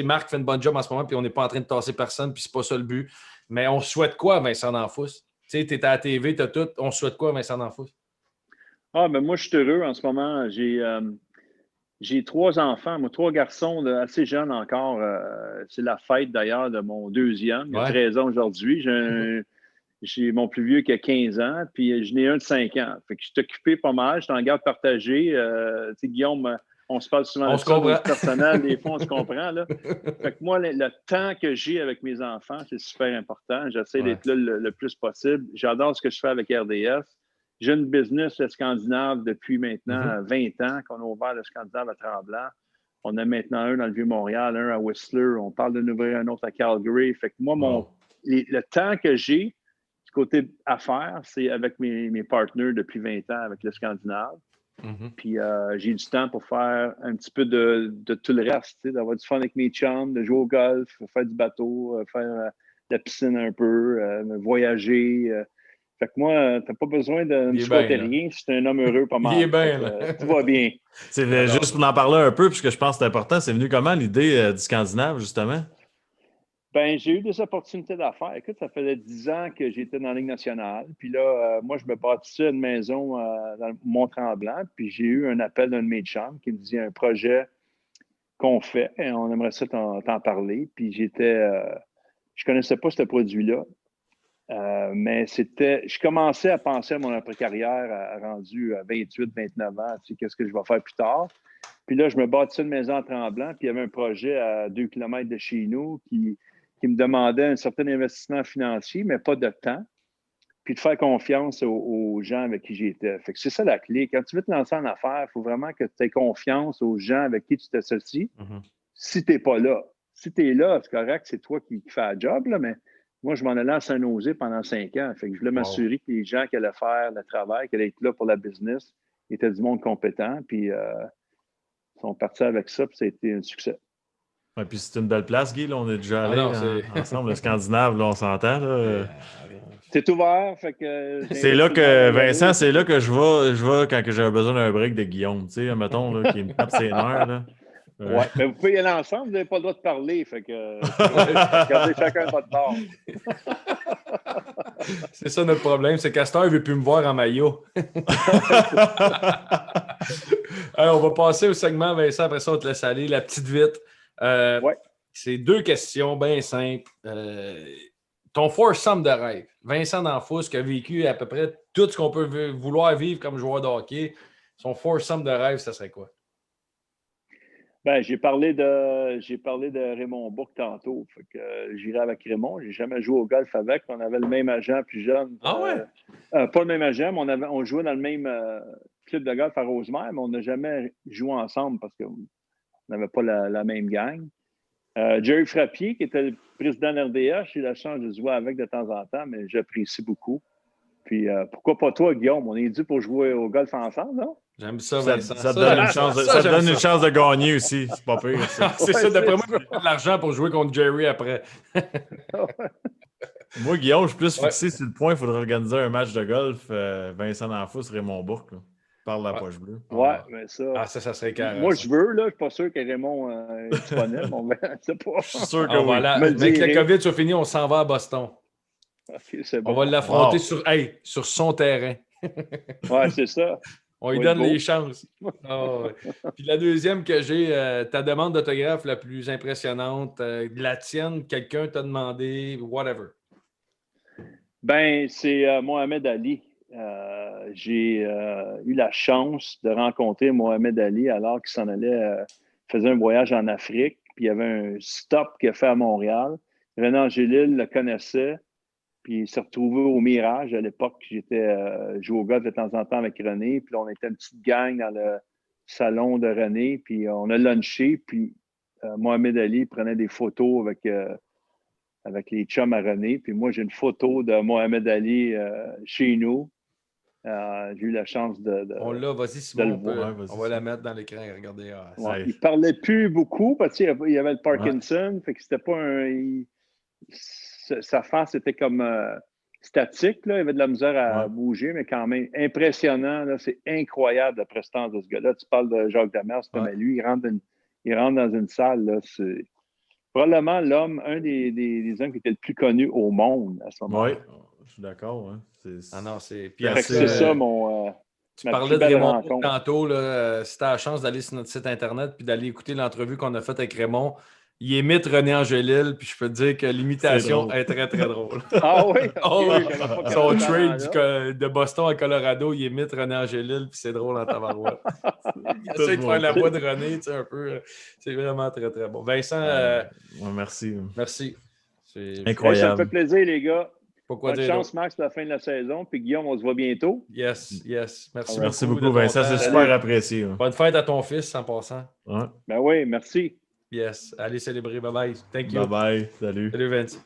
Marc fait une bonne job en ce moment, puis on n'est pas en train de tasser personne, puis c'est pas ça le but. Mais on souhaite quoi à Vincent D'Anfous? Tu es à la TV, tu as tout. On souhaite quoi à Vincent D'Anfous? Moi, je suis heureux en ce moment. J'ai 3 enfants, 3 garçons assez jeunes encore. C'est la fête d'ailleurs de mon deuxième. Il a 13 ans aujourd'hui. J'ai mon plus vieux qui a 15 ans, puis je n'ai un de 5 ans. Fait que je suis occupé pas mal, je suis en garde partagée. Guillaume, on se parle souvent de personnel, des fois on se comprend. Là. Fait que moi, le temps que j'ai avec mes enfants, c'est super important. J'essaie d'être là le plus possible. J'adore ce que je fais avec RDS. J'ai une business, le Scandinave, depuis maintenant 20 ans qu'on a ouvert le Scandinave à Tremblant. On a maintenant un dans le Vieux-Montréal, un à Whistler. On parle d'en ouvrir un autre à Calgary. Fait que moi, le temps que j'ai du côté affaires, c'est avec mes partenaires depuis 20 ans avec le Scandinave. Puis j'ai du temps pour faire un petit peu de tout le reste, d'avoir du fun avec mes chums, de jouer au golf, faire du bateau, faire la piscine un peu, voyager. Fait que moi, t'as pas besoin de me souhaiter rien. Je suis un homme heureux pas mal. Il est bien, là. Tout va bien. Juste pour en parler un peu, puisque je pense que c'est important, c'est venu comment l'idée du Scandinave, justement? Ben, j'ai eu des opportunités d'affaires. Écoute, ça faisait 10 ans que j'étais dans la Ligue nationale. Puis là, moi, je me bâtissais une maison dans le Mont-Tremblant. Puis j'ai eu un appel d'un de mes chums qui me dit un projet qu'on fait et on aimerait ça t'en parler. Puis je connaissais pas ce produit-là. Mais je commençais à penser à mon après-carrière rendu à 28, 29 ans. Qu'est-ce que je vais faire plus tard? Puis là, je me bâtissais une maison à Tremblant. Puis il y avait un projet à 2 km de chez nous qui me demandait un certain investissement financier, mais pas de temps, puis de faire confiance aux gens avec qui j'étais. Fait que c'est ça la clé. Quand tu veux te lancer en affaires, il faut vraiment que tu aies confiance aux gens avec qui tu t'associes. Si tu n'es pas là. Si tu es là, c'est correct, c'est toi qui fais la job, là, mais moi, je m'en allais à Saint-Nosé pendant 5 ans. Fait que je voulais m'assurer que les gens qui allaient faire le travail, qui allaient être là pour la business, étaient du monde compétent, puis ils sont partis avec ça, puis ça a été un succès. Ouais, puis c'est une belle place, Guy. Là, on est déjà allés ensemble. Le Scandinave, là, on s'entend. Là. C'est ouvert. Fait que c'est là que, Vincent, c'est là que je vais quand j'ai besoin d'un break de Guillaume. Tu sais, mettons, là, qui me tape ses nerfs. Là. Ouais, mais vous pouvez y aller ensemble, vous n'avez pas le droit de parler. Fait que regardez chacun votre bord. C'est ça notre problème, c'est qu'Astor ne veut plus me voir en maillot. Alors, on va passer au segment, Vincent. Après ça, on te laisse aller. La petite vite. C'est 2 questions bien simples. Ton foursome de rêve, Vincent D'Anfous, qui a vécu à peu près tout ce qu'on peut vouloir vivre comme joueur de hockey, son foursome de rêve, ça serait quoi? Ben, j'ai parlé de Raymond Bourque tantôt. Fait que j'irai avec Raymond. J'ai jamais joué au golf avec. On avait le même agent plus jeune. Ah ouais? Pas le même agent, mais on jouait dans le même club de golf à Rosemère, mais on n'a jamais joué ensemble parce qu'on n'avait pas la même gang. Jerry Frappier, qui était le président de l'RDH, j'ai la chance de jouer avec de temps en temps, mais j'apprécie beaucoup. Puis pourquoi pas toi, Guillaume? On est dû pour jouer au golf ensemble, non? J'aime ça, Ça, Vincent. ça te donne une chance, ça te j'aime donne une ça. chance de gagner aussi. C'est pas pire. Ça. C'est ça, d'après moi, je vais faire de l'argent pour jouer contre Jerry après. Moi, Guillaume, je suis plus Ouais. fixé sur le point. Il faudrait organiser un match de golf. Vincent D'Anfous, Raymond Bourque. Là. Parle de la poche bleue. Ouais, mais ça. Ah, ça serait carré. Moi, je veux, là. Je suis pas sûr que Raymond est disponible. On va, c'est pas. Je suis sûr que On va oui. là, Me le mais que la dirai. COVID soit fini, on s'en va à Boston. Ok, c'est On bon. va l'affronter Wow. sur son terrain. Ouais, c'est ça. On lui Ouais, donne beau. les chances. Ah, ouais. Puis la deuxième que j'ai, ta demande d'autographe la plus impressionnante, la tienne, quelqu'un t'a demandé, whatever. Ben, c'est Mohamed Ali. J'ai eu la chance de rencontrer Mohamed Ali alors qu'il s'en allait, faisait un voyage en Afrique, puis il y avait un stop qu'il a fait à Montréal. René Angélil le connaissait, puis il s'est retrouvé au Mirage. À l'époque, j'étais joué au golf de temps en temps avec René, puis là, on était une petite gang dans le salon de René, puis on a lunché, puis Mohamed Ali prenait des photos avec les chums à René. Puis moi, j'ai une photo de Mohamed Ali chez nous. J'ai eu la chance de On l'a, vas-y, de Simon, le on, peut- voir, vas-y, on va la mettre dans l'écran et regarder. Ah, Ouais, Ouais. il parlait plus beaucoup parce qu'il y avait le Parkinson, fait que c'était pas sa face était comme statique, là. Il avait de la misère à bouger, mais quand même impressionnant, là. C'est incroyable la prestance de ce gars-là. Tu parles de Jacques Demers, mais lui, il rentre dans une salle, là, c'est probablement un des hommes qui était le plus connu au monde à ce moment-là. Oui, je suis d'accord. Hein. Ah non, c'est. Puis Fait que après, c'est ça mon. tu ma parlais plus de belle Raymond rencontre. tantôt, là, si tu as la chance d'aller sur notre site internet puis d'aller écouter l'entrevue qu'on a faite avec Raymond, il imite René Angélil, puis je peux te dire que l'imitation C'est est très, très drôle. Ah oui? Oh, Ok, oui. j'avais pas Son capté trade là. de Boston à Colorado, il imite René Angélil, puis c'est drôle en tabarouette. Il Tout essaie de bon. faire la voix de René, tu sais, un peu. C'est vraiment très, très bon. Vincent, Ouais, merci. merci. C'est Hey, ça me Incroyable. fait plaisir, les gars. pourquoi Bonne dire chance, Max, pour la fin de la saison. Puis Guillaume, on se voit bientôt. Yes, yes. Merci, Merci de beaucoup, ton Vincent. temps. C'est super apprécié. Hein. Bonne fête à ton fils en passant. Ouais. Ben oui, merci. Yes. Allez célébrer. Bye bye. Thank you. Bye bye. Salut. Salut, Vince.